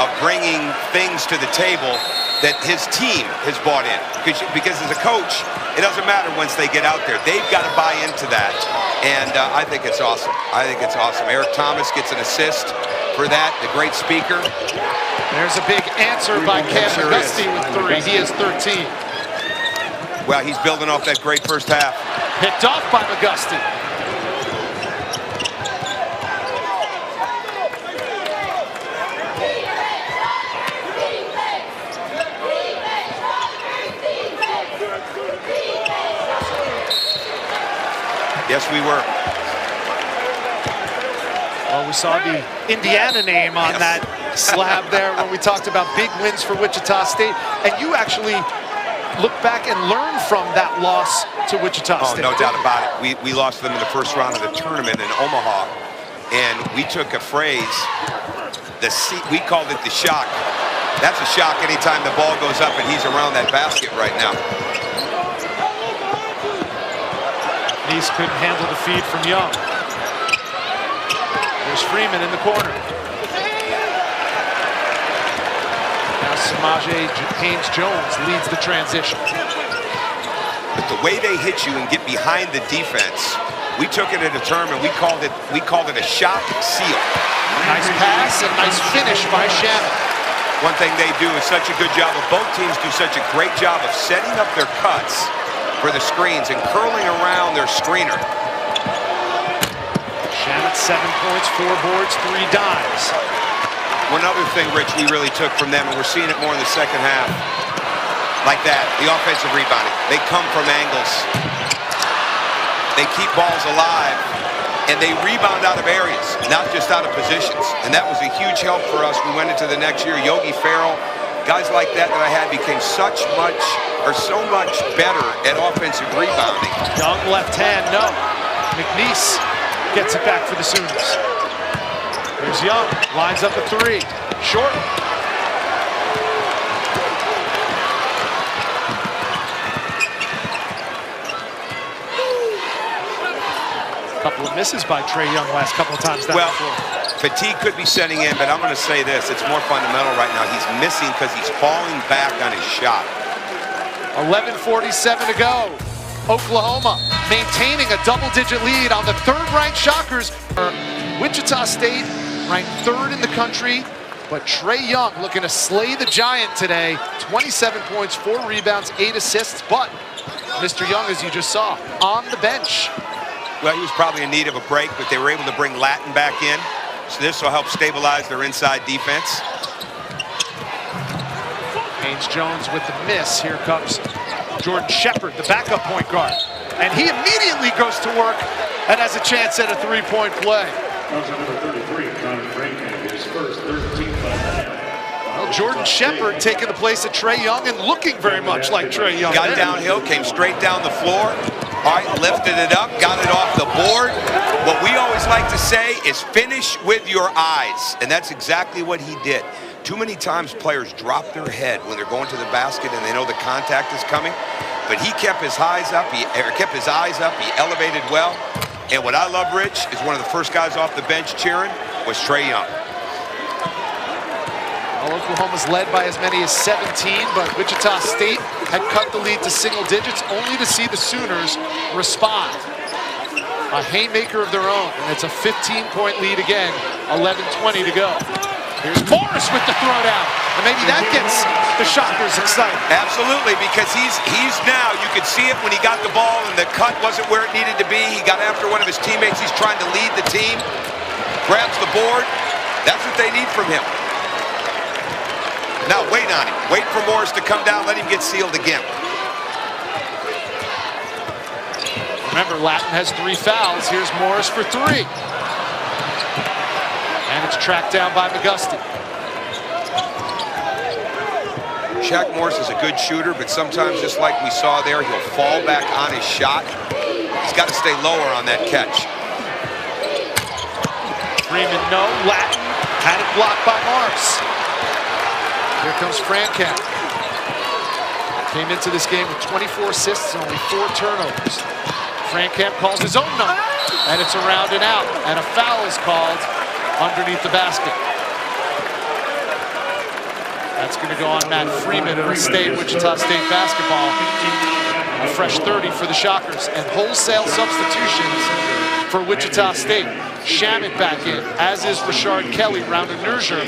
of bringing things to the table that his team has bought in. Because as a coach, it doesn't matter once they get out there. They've got to buy into that. And I think it's awesome. I think it's awesome. Eric Thomas gets an assist for that, the great speaker. There's a big answer by Cam Auguste with 3. He has 13. Well, he's building off that great first half. Picked off by Auguste. Yes, we were. Well, we saw the Indiana name on that slab there when we talked about big wins for Wichita State. And you actually look back and learn from that loss to Wichita State. Oh, no doubt about it. We lost them in the first round of the tournament in Omaha. And we took a phrase, we called it the shock. That's a shock anytime the ball goes up and he's around that basket right now. Nice couldn't handle the feed from Young. There's Freeman in the corner. Now Samaje Haynes-Jones leads the transition. But the way they hit you and get behind the defense, we took it at a term and we called it a shot seal. Nice pass and nice finish by Shannon. One thing they do is such a good job of, both teams do such a great job of setting up their cuts for the screens and curling around their screener. Shannon 7 points, 4 boards, 3 dimes. One other thing, Rich, we really took from them, and we're seeing it more in the second half, like that, the offensive rebounding. They come from angles. They keep balls alive, and they rebound out of areas, not just out of positions. And that was a huge help for us. We went into the next year. Yogi Ferrell, guys like that I had became so much better at offensive rebounding. Young left hand, no. McNeese gets it back for the Sooners. There's Young, lines up a 3. Short. Couple of misses by Trae Young last couple of times down the floor. Fatigue could be setting in, but I'm going to say this. It's more fundamental right now. He's missing because he's falling back on his shot. 11:47 to go. Oklahoma maintaining a double-digit lead on the third-ranked Shockers. Wichita State ranked 3rd in the country, but Trae Young looking to slay the Giant today. 27 points, 4 rebounds, 8 assists, but Mr. Young, as you just saw, on the bench. Well, he was probably in need of a break, but they were able to bring Latin back in, so this will help stabilize their inside defense. Haynes-Jones with the miss. Here comes Jordan Shepard, the backup point guard. And he immediately goes to work and has a chance at a 3-point play. Well, Jordan Shepard taking the place of Trae Young and looking very much like Trae Young. Got downhill, came straight down the floor. All right, lifted it up, got it off the board. What we always like to say is finish with your eyes. And that's exactly what he did. Too many times players drop their head when they're going to the basket and they know the contact is coming. But he kept his eyes up, he elevated well. And what I love, Rich, is one of the first guys off the bench cheering was Trae Young. Well, Oklahoma's led by as many as 17, but Wichita State had cut the lead to single digits only to see the Sooners respond. A haymaker of their own, and it's a 15-point lead again, 11:20 to go. Here's Morris with the throwdown, and maybe that gets the Shockers excited. Absolutely, because he's now, you could see it when he got the ball and the cut wasn't where it needed to be. He got after one of his teammates. He's trying to lead the team, grabs the board. That's what they need from him. Now wait on him. Wait for Morris to come down. Let him get sealed again. Remember, Latin has 3 fouls. Here's Morris for 3. And it's tracked down by McGusty. Shaq Morris is a good shooter, but sometimes, just like we saw there, he'll fall back on his shot. He's got to stay lower on that catch. Freeman, no. Latin had it blocked by Morris. Here comes Frankamp. Came into this game with 24 assists and only 4 turnovers. Frankamp calls his own number, and it's around and out, and a foul is called underneath the basket. That's going to go on Matt Freeman. It'll stay Wichita State basketball. A fresh 30 for the Shockers, and wholesale substitutions for Wichita State. Shamit back in, as is Rashard Kelly, Rounder Nurger,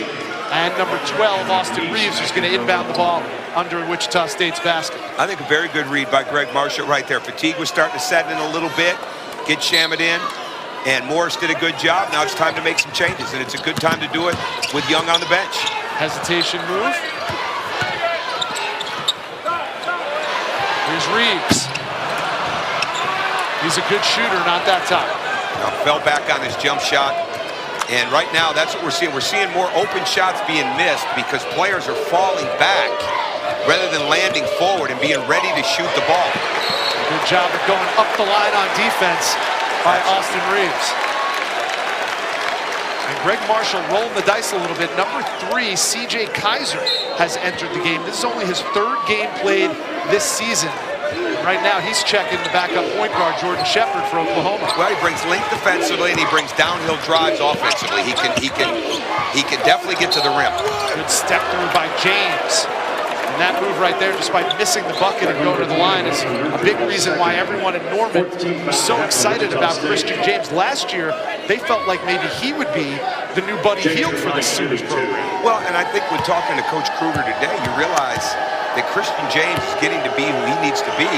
and number 12, Austin Reeves, who's going to inbound the ball under Wichita State's basket. I think a very good read by Greg Marshall right there. Fatigue was starting to set in a little bit, get Shamit in, and Morris did a good job. Now it's time to make some changes, and it's a good time to do it with Young on the bench. Hesitation move. Here's Reeves. He's a good shooter, not that time. Now fell back on his jump shot. And right now, that's what we're seeing. We're seeing more open shots being missed because players are falling back rather than landing forward and being ready to shoot the ball. Good job of going up the line on defense by Austin Reeves. And Greg Marshall rolling the dice a little bit. Number 3, C.J. Kaiser, has entered the game. This is only his 3rd game played this season. Right now, he's checking the backup point guard, Jordan Shepard, for Oklahoma. Well, he brings length defensively, and he brings downhill drives offensively. He can definitely get to the rim. Good step through by James. And that move right there, despite missing the bucket and going to the line, is a big reason why everyone in Norman was so excited about Christian James. Last year, they felt like maybe he would be the new Buddy Hield for this Sooners program. Well, and I think when talking to Coach Kruger today, you realize that Christian James is getting to be who he needs to be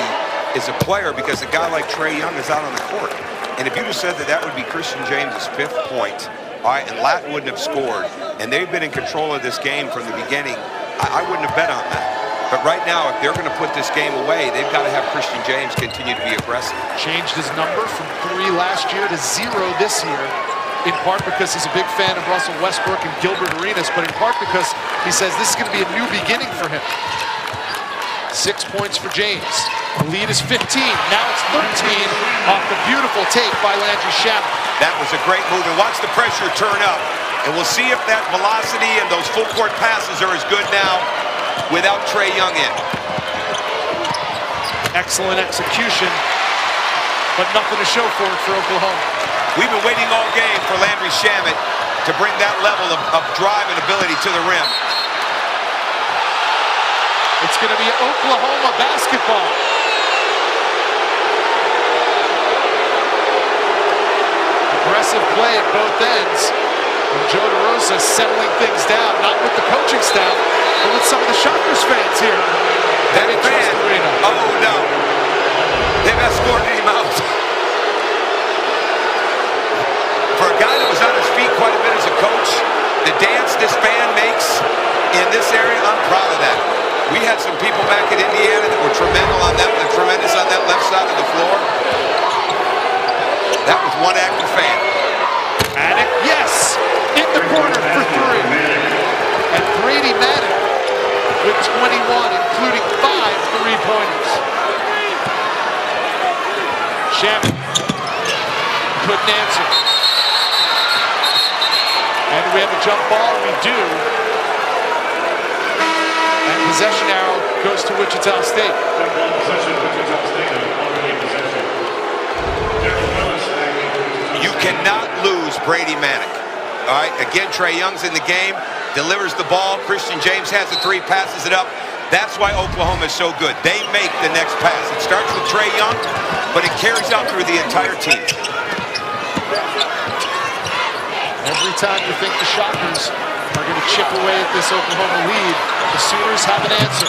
as a player because a guy like Trae Young is out on the court. And if you just said that that would be Christian James' 5th point, all right, and Latin wouldn't have scored, and they've been in control of this game from the beginning, I wouldn't have bet on that. But right now, if they're going to put this game away, they've got to have Christian James continue to be aggressive. Changed his number from 3 last year to 0 this year, in part because he's a big fan of Russell Westbrook and Gilbert Arenas, but in part because he says this is going to be a new beginning for him. 6 points for James. The lead is 15. Now it's 13 off the beautiful take by Landry Shamit. That was a great move, and watch the pressure turn up. And we'll see if that velocity and those full court passes are as good now without Trae Young in. Excellent execution, but nothing to show for it for Oklahoma. We've been waiting all game for Landry Shamit to bring that level of drive and ability to the rim. It's going to be Oklahoma basketball. Aggressive play at both ends. And Joe DeRosa settling things down, not with the coaching staff, but with some of the Shockers fans here. That fan, oh no, they've escorted him out. For a guy that was on his feet quite a bit as a coach, the dance this band makes in this area, I'm proud of that. We had some people back in Indiana that were tremendous on that left side of the floor. That was one active fan. Maddox, yes, in the corner for 3. And Brady Maddox with 21, including 5 3-pointers. Shamit couldn't answer. And we have a jump ball, we do. And possession arrow goes to Wichita State. You cannot lose Brady Maddox. All right, again, Trae Young's in the game, delivers the ball. Christian James has the 3, passes it up. That's why Oklahoma is so good. They make the next pass. It starts with Trae Young, but it carries out through the entire team. Every time you think the Shockers are going to chip away at this Oklahoma lead, the Sooners have an answer.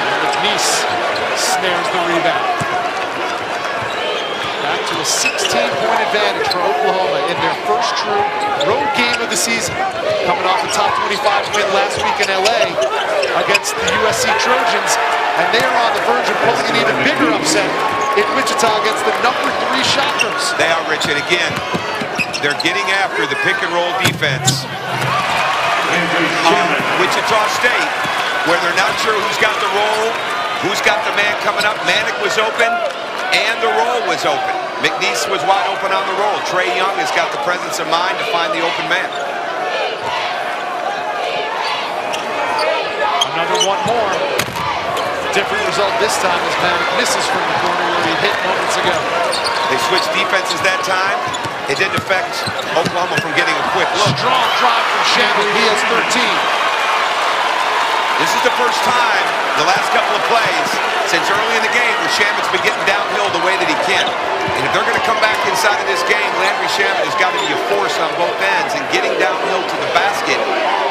And McNeese snares the rebound. Back to a 16-point advantage for Oklahoma in their first true road game of the season. Coming off a top 25 win last week in LA against the USC Trojans. And they are on the verge of pulling an even bigger upset in Wichita against the number 3 Shockers. They are, Rich, and again, they're getting after the pick and roll defense. Wichita State, where they're not sure who's got the roll, who's got the man coming up. Manick was open, and the roll was open. McNeese was wide open on the roll. Trey Young has got the presence of mind to find the open man. Another one more. Different result this time as Manick misses from the corner where he hit moments ago. They switched defenses that time. It didn't affect Oklahoma from getting a quick look. Strong drive from Shannon. He has 13. This is the first time the last couple of plays since early in the game where Shamit's been getting downhill the way that he can. And if they're going to come back inside of this game, Landry Shamet has got to be a force on both ends. And getting downhill to the basket,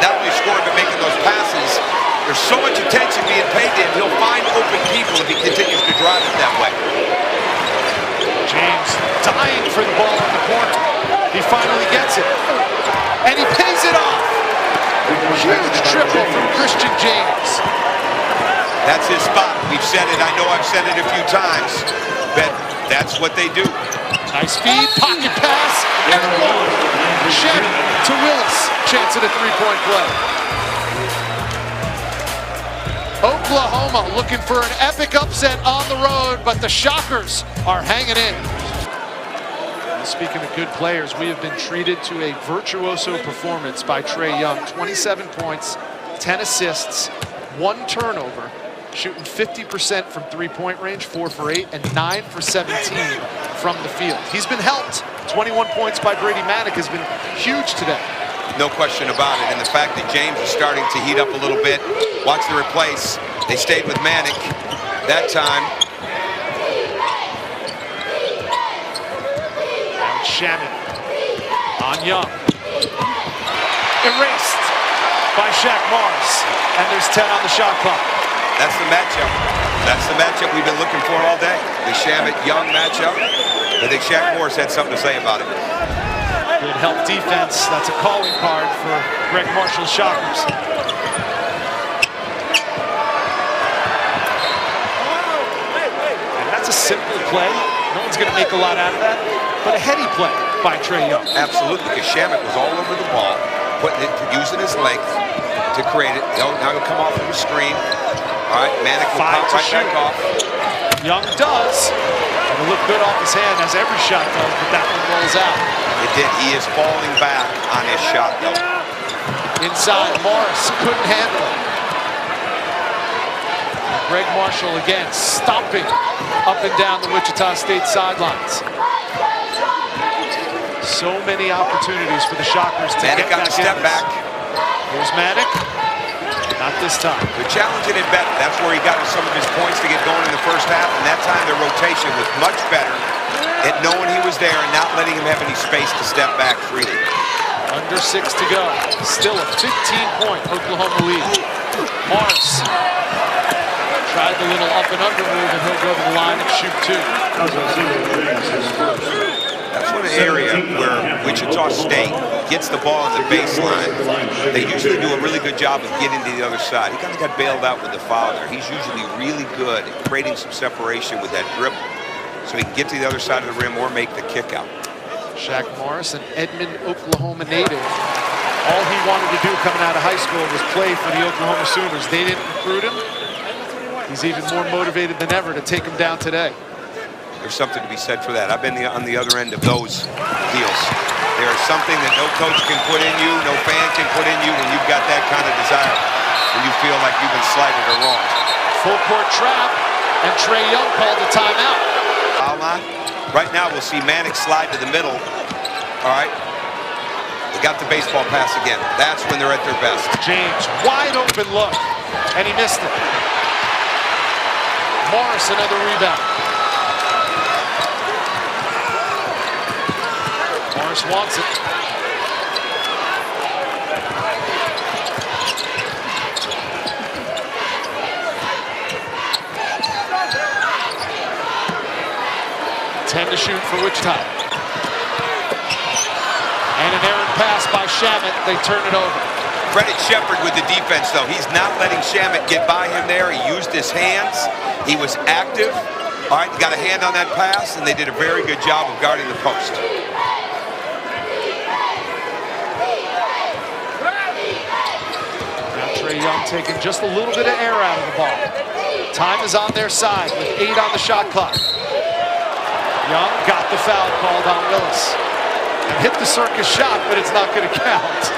not only scoring but making those passes, there's so much attention being paid to him, he'll find open people if he continues to drive it that way. James dying for the ball in the corner. He finally gets it. And he pays it off. Huge triple from Christian James. That's his spot. We've said it. I know I've said it a few times, but that's what they do. Nice feed, pocket pass, and a roll. Shannon to Willis. Chance at a three-point play. Oklahoma looking for an epic upset on the road, but the Shockers are hanging in. Speaking of good players, we have been treated to a virtuoso performance by Trey Young. 27 points, 10 assists, 1 turnover, shooting 50% from three-point range, 4 for 8, and 9 for 17 from the field. He's been helped. 21 points by Brady Manick has been huge today. No question about it, and the fact that James is starting to heat up a little bit. Watch the replace. They stayed with Manick that time. Shannon on Young. Erased by Shaq Morris. And there's 10 on the shot clock. That's the matchup. That's the matchup we've been looking for all day. The Shamet-Young matchup. I think Shaq Morris had something to say about it. Good help defense. That's a calling card for Greg Marshall's Shockers. And that's a simple play. No one's going to make a lot out of that. But a heady play by Trey Young. Absolutely, because Shamet was all over the ball, using his length to create it. Now he'll come off of the screen. All right, Manick will pop right back off. Young does. It'll look good off his hand, as every shot does, but that one rolls out. It did. He is falling back on his shot, though. Inside, Morris couldn't handle it. Greg Marshall again stomping up and down the Wichita State sidelines. So many opportunities for the Shockers to Manick get got the step back. Here's Manick. Not this time. They're challenging it better. That's where he got some of his points to get going in the first half, and that time their rotation was much better at knowing he was there and not letting him have any space to step back freely. Under 6 to go. Still a 15-point Oklahoma lead. Morris tried the little up and under move, and he'll go to the line and shoot 2. That's one area where Wichita State gets the ball on the baseline. They usually do a really good job of getting to the other side. He kind of got bailed out with the foul there. He's usually really good at creating some separation with that dribble, so he can get to the other side of the rim or make the kick out. Shaq Morris, an Edmond, Oklahoma native. All he wanted to do coming out of high school was play for the Oklahoma Sooners. They didn't recruit him. He's even more motivated than ever to take him down today. There's something to be said for that. I've been on the other end of those deals. There is something that no coach can put in you, no fan can put in you when you've got that kind of desire, when you feel like you've been slighted or wrong. Full court trap, and Trey Young called the timeout. Foul line. Right now we'll see Manick slide to the middle. All right. They got the baseball pass again. That's when they're at their best. James, wide open look, and he missed it. Morris, another rebound. Morris wants it. Ten to shoot for Wichita. And an errant pass by Shamet. They turn it over. Credit Shepard with the defense, though. He's not letting Shamet get by him there. He used his hands. He was active. All right, he got a hand on that pass, and they did a very good job of guarding the post. Now Trae Young taking just a little bit of air out of the ball. Time is on their side with 8 on the shot clock. Young got the foul called on Willis. And hit the circus shot, but it's not going to count.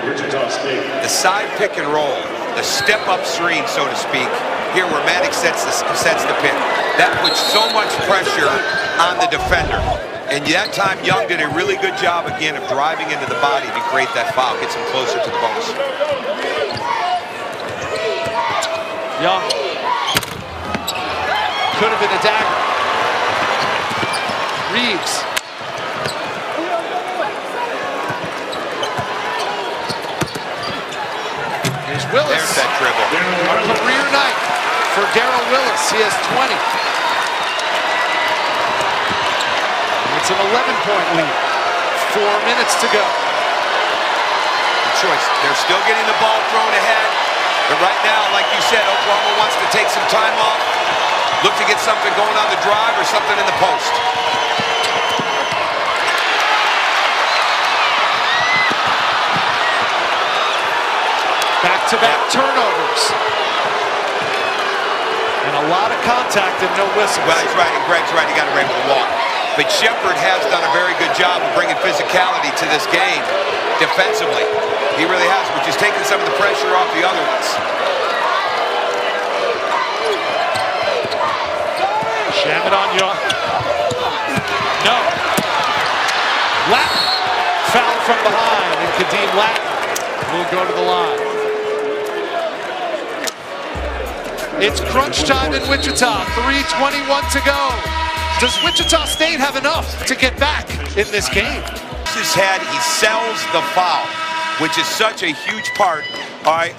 Wichita State. The side pick and roll, the step-up screen, so to speak, here where Maddox sets the pick. That puts so much pressure on the defender. And that time, Young did a really good job, again, of driving into the body to create that foul, gets him closer to the bonus. Young. Could have been a dagger. Reeves. Here's Willis. There's that dribble. A career night for Darrell Willis. He has 20. It's an 11-point lead. 4 minutes to go. Good choice. They're still getting the ball thrown ahead. But right now, like you said, Oklahoma wants to take some time off. Look to get something going on the drive or something in the post. Back-to-back turnovers. And a lot of contact and no whistles. Well, he's right, and Greg's right. He got away with the walk. But Shepherd has done a very good job of bringing physicality to this game defensively. He really has, which is taking some of the pressure off the other ones. Shamet on Young. No. Latin. Foul from behind, and Kadeem Latin will go to the line. It's crunch time in Wichita. 3:21 to go. Does Wichita State have enough to get back in this game? His head, he sells the foul, which is such a huge part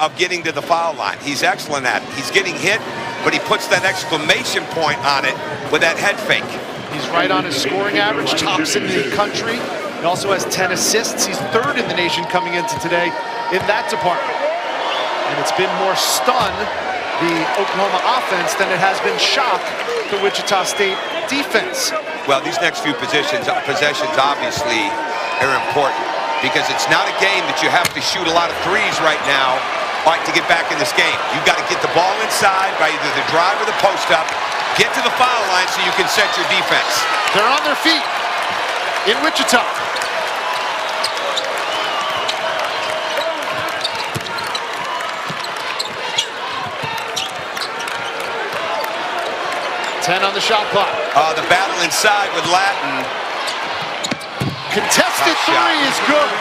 of getting to the foul line. He's excellent at it. He's getting hit, but he puts that exclamation point on it with that head fake. He's right on his scoring average, tops in the country. He also has 10 assists. He's 3rd in the nation coming into today in that department. And it's been more stun the Oklahoma offense than it has been shock the Wichita State defense. Well, these next few possessions obviously are important because it's not a game that you have to shoot a lot of threes right now to get back in this game. You've got to get the ball inside by either the drive or the post up, get to the foul line so you can set your defense. They're on their feet in Wichita. Ten on the shot clock. The battle inside with Latin. Contested three is good.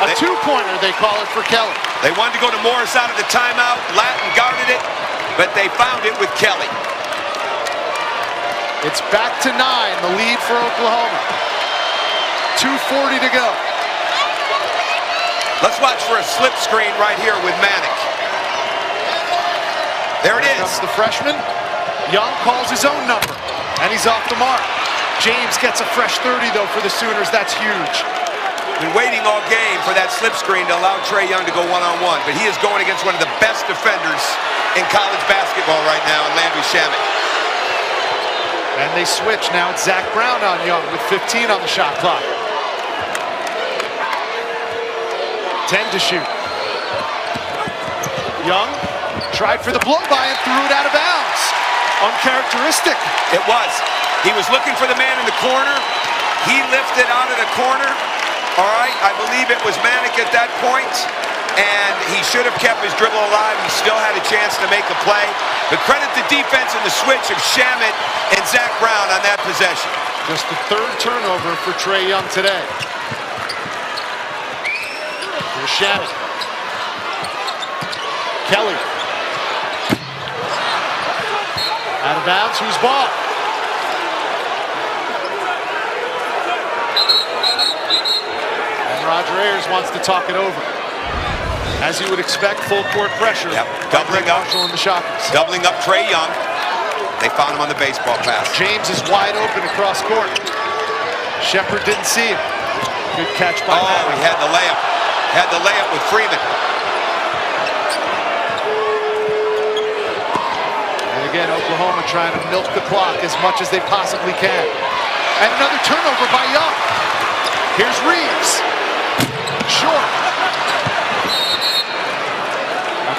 A two-pointer, they call it for Kelly. They wanted to go to Morris out of the timeout. Latin guarded it, but they found it with Kelly. It's back to 9, the lead for Oklahoma. 2:40 to go. Let's watch for a slip screen right here with Manick. There it is. Comes the freshman. Young calls his own number, and he's off the mark. James gets a fresh 30, though, for the Sooners. That's huge. Been waiting all game for that slip screen to allow Trae Young to go one-on-one, but he is going against one of the best defenders in college basketball right now, Landry Shamet. And they switch. Now it's Zach Brown on Young with 15 on the shot clock. 10 to shoot. Young tried for the blow-by and threw it out of bounds. Uncharacteristic. It was. He was looking for the man in the corner. He lifted out of the corner. All right, I believe it was Manick at that point, and he should have kept his dribble alive. He still had a chance to make a play. But credit the defense and the switch of Shamet and Zach Brown on that possession. Just the 3rd turnover for Trae Young today. Here's Shamet. Kelly. Out of bounds, who's ball? And Roger Ayers wants to talk it over. As you would expect, full court pressure. Yep. Doubling up. Marshall and the Shockers. Doubling up Trae Young. They found him on the baseball pass. James is wide open across court. Shepherd didn't see him. Good catch by Maddox. He had the layup. Had the layup with Freeman. Again, Oklahoma trying to milk the clock as much as they possibly can. And another turnover by Young. Here's Reeves.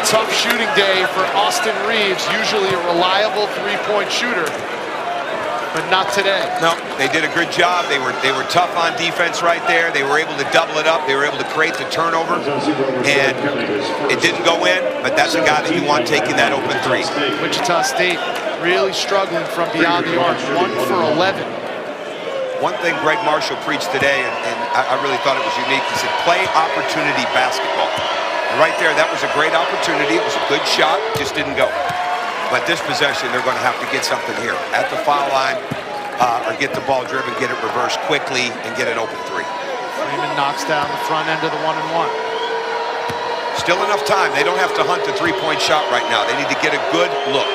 tough shooting day for Austin Reeves, usually a reliable three-point shooter, but not today. No, they did a good job. They were tough on defense right there. They were able to double it up. They were able to create the turnover, and it didn't go in, but that's a guy that you want taking that open three. Wichita State really struggling from beyond the arc, 1 for 11. One thing Greg Marshall preached today, and I really thought it was unique, he said, play opportunity basketball. And right there, that was a great opportunity. It was a good shot, just didn't go. But this possession, they're going to have to get something here at the foul line, or get the ball driven, get it reversed quickly, and get an open three. Freeman knocks down the front end of the 1-and-1. Still enough time. They don't have to hunt the three-point shot right now. They need to get a good look.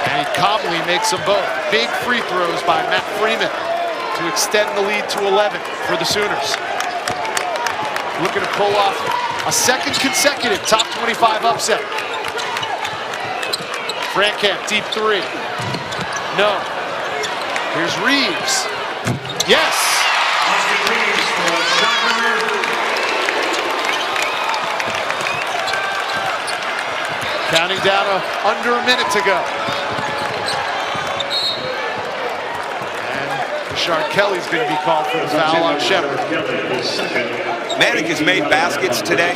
And he calmly makes them both. Big free throws by Matt Freeman to extend the lead to 11 for the Sooners. Looking to pull off a second consecutive top 25 upset. Frankamp, deep three. No. Here's Reeves. Yes! Counting down under a minute to go. And Rashard Kelly's going to be called for the foul on Shepard. Manick has made baskets today.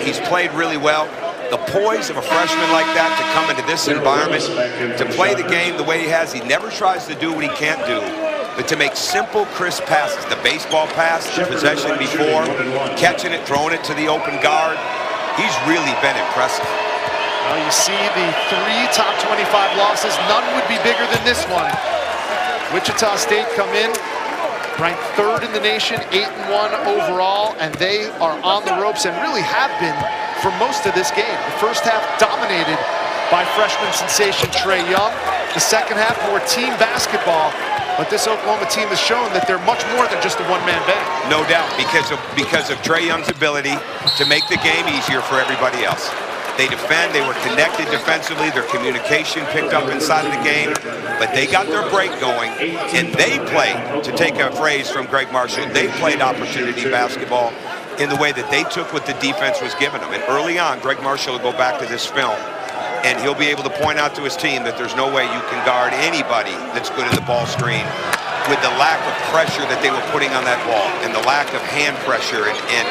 He's played really well. The poise of a freshman like that to come into this environment, to play the game the way he has, he never tries to do what he can't do, but to make simple, crisp passes. The baseball pass, the possession before, catching it, throwing it to the open guard. He's really been impressive. Well, you see the 3 top 25 losses. None would be bigger than this one. Wichita State come in, ranked 3rd in the nation, 8-1 overall, and they are on the ropes and really have been for most of this game. The first half dominated by freshman sensation Trae Young. The second half more team basketball, but this Oklahoma team has shown that they're much more than just a one-man band. No doubt, because of Trae Young's ability to make the game easier for everybody else. They defend, they were connected defensively, their communication picked up inside of the game, but they got their break going, and they played, to take a phrase from Greg Marshall, they played opportunity basketball in the way that they took what the defense was giving them. And early on, Greg Marshall will go back to this film, and he'll be able to point out to his team that there's no way you can guard anybody that's good in the ball screen with the lack of pressure that they were putting on that ball and the lack of hand pressure and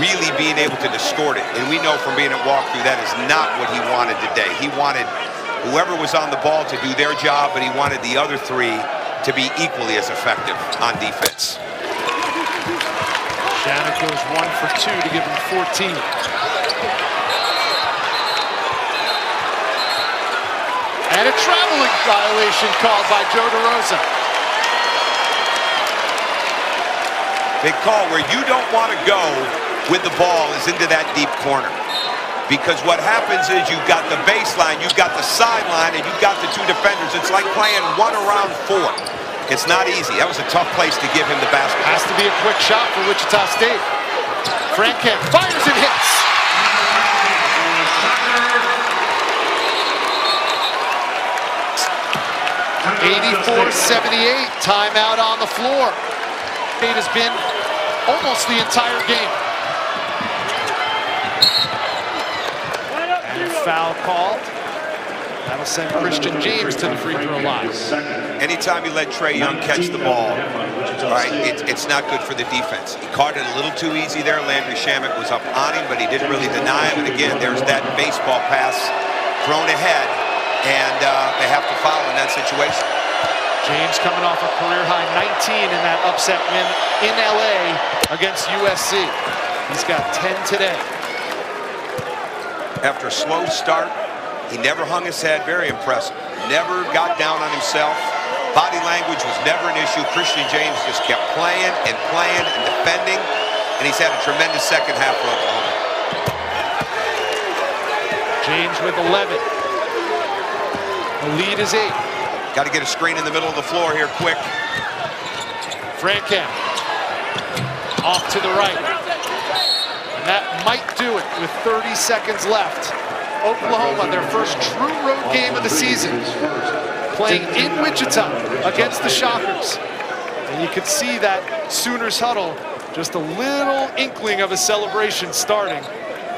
really being able to distort it. And we know from being at walkthrough that is not what he wanted today. He wanted whoever was on the ball to do their job, but he wanted the other 3 to be equally as effective on defense. Shannon goes 1 for 2 to give him 14. And a traveling violation called by Joe DeRosa. Big call where you don't want to go with the ball is into that deep corner. Because what happens is you've got the baseline, you've got the sideline, and you've got the 2 defenders. It's like playing 1 around 4. It's not easy. That was a tough place to give him the basketball. Has to be a quick shot for Wichita State. Frankamp fires and hits. 84-78, timeout on the floor. It has been almost the entire game. And a foul called. That'll send Christian James to the free throw line. Anytime you let Trae Young catch the ball, all right, it's not good for the defense. He caught it a little too easy there. Landry Shamet was up on him, but he didn't really deny him. And again, there's that baseball pass thrown ahead, and they have to foul in that situation. James coming off a career-high 19 in that upset win in LA against USC. He's got 10 today. After a slow start, he never hung his head. Very impressive. Never got down on himself. Body language was never an issue. Christian James just kept playing and defending, and he's had a tremendous second half for Oklahoma. James with 11. The lead is 8. Got to get a screen in the middle of the floor here quick. Frankamp off to the right. And that might do it with 30 seconds left. Oklahoma, their first true road game of the season, playing in Wichita against the Shockers. And you could see that Sooners huddle, just a little inkling of a celebration starting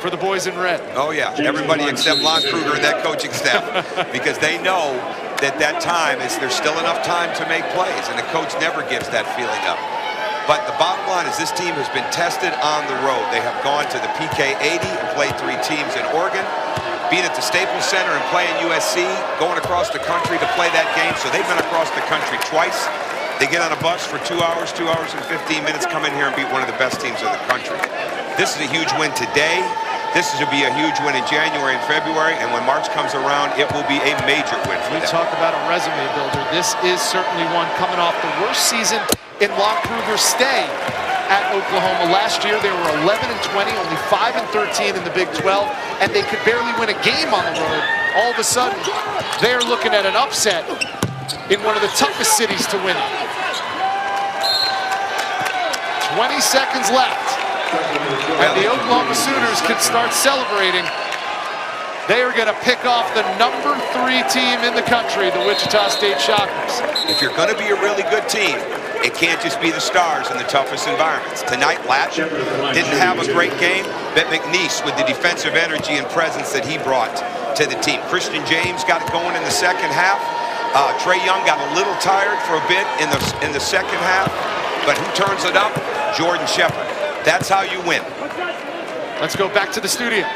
for the boys in red. Oh, yeah. Everybody except Lon Kruger and that coaching staff, because they know that time there's still enough time to make plays, and the coach never gives that feeling up. But the bottom line is this team has been tested on the road. They have gone to the PK 80 and played 3 teams in Oregon, being at the Staples Center and playing USC, going across the country to play that game. So they've been across the country twice. They get on a bus for 2 hours, 2 hours and 15 minutes, come in here and beat one of the best teams in the country. This is a huge win today. This is to be a huge win in January and February, and when March comes around, it will be a major win for them. We talk about a resume builder. This is certainly one coming off the worst season in Lon Kruger's stay at Oklahoma. Last year, they were 11-20, only 5-13 in the Big 12, and they could barely win a game on the road. All of a sudden, they're looking at an upset in one of the toughest cities to win in. 20 seconds left. And the Oklahoma Sooners can start celebrating. They are going to pick off the #3 team in the country, the Wichita State Shockers. If you're going to be a really good team, it can't just be the stars in the toughest environments. Tonight, Latch didn't have a great game, but McNeese, with the defensive energy and presence that he brought to the team. Christian James got it going in the second half. Trey Young got a little tired for a bit in the second half, but who turns it up? Jordan Shepard. That's how you win. Let's go back to the studio.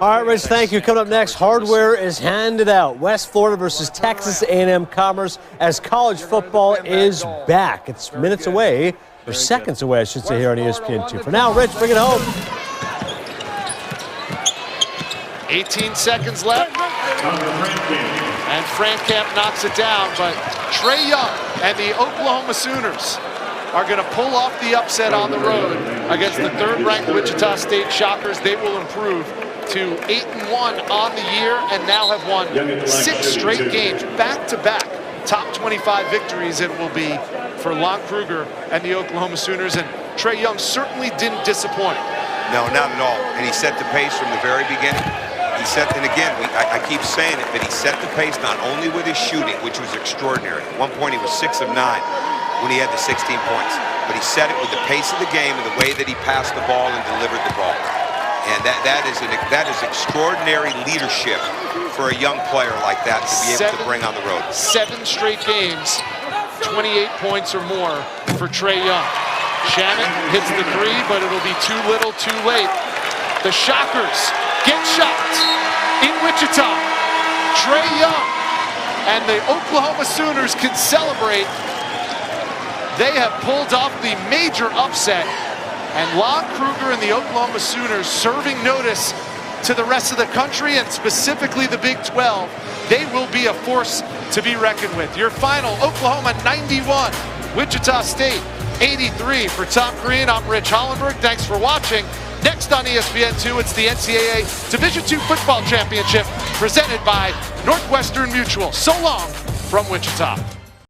All right, Rich, thank you. Coming up next, hardware is handed out. West Florida versus Texas A&M Commerce as college football is back. It's minutes away, or seconds away, I should say, here on ESPN2. For now, Rich, bring it home. 18 seconds left. And Frankamp knocks it down, but Trey Young and the Oklahoma Sooners are going to pull off the upset on the road against the 3rd-ranked Wichita State Shockers. They will improve to 8-1 on the year and now have won 6 straight games, back-to-back top 25 victories it will be for Lon Kruger and the Oklahoma Sooners. And Trey Young certainly didn't disappoint. No, not at all. And he set the pace from the very beginning. He set, and again, I keep saying it, but he set the pace not only with his shooting, which was extraordinary. At one point, he was 6 of 9 when he had the 16 points. But he set it with the pace of the game and the way that he passed the ball and delivered the ball. And that is extraordinary leadership for a young player like that to be able to bring on the road. 7 straight games, 28 points or more for Trey Young. Shannon hits the 3, but it'll be too little, too late. The Shockers get shocked in Wichita. Trey Young and the Oklahoma Sooners can celebrate. They have pulled off the major upset, and Lon Kruger and the Oklahoma Sooners serving notice to the rest of the country and specifically the Big 12. They will be a force to be reckoned with. Your final, Oklahoma 91, Wichita State 83. For Tom Green, I'm Rich Hollenberg. Thanks for watching. Next on ESPN2, it's the NCAA Division II Football Championship presented by Northwestern Mutual. So long from Wichita.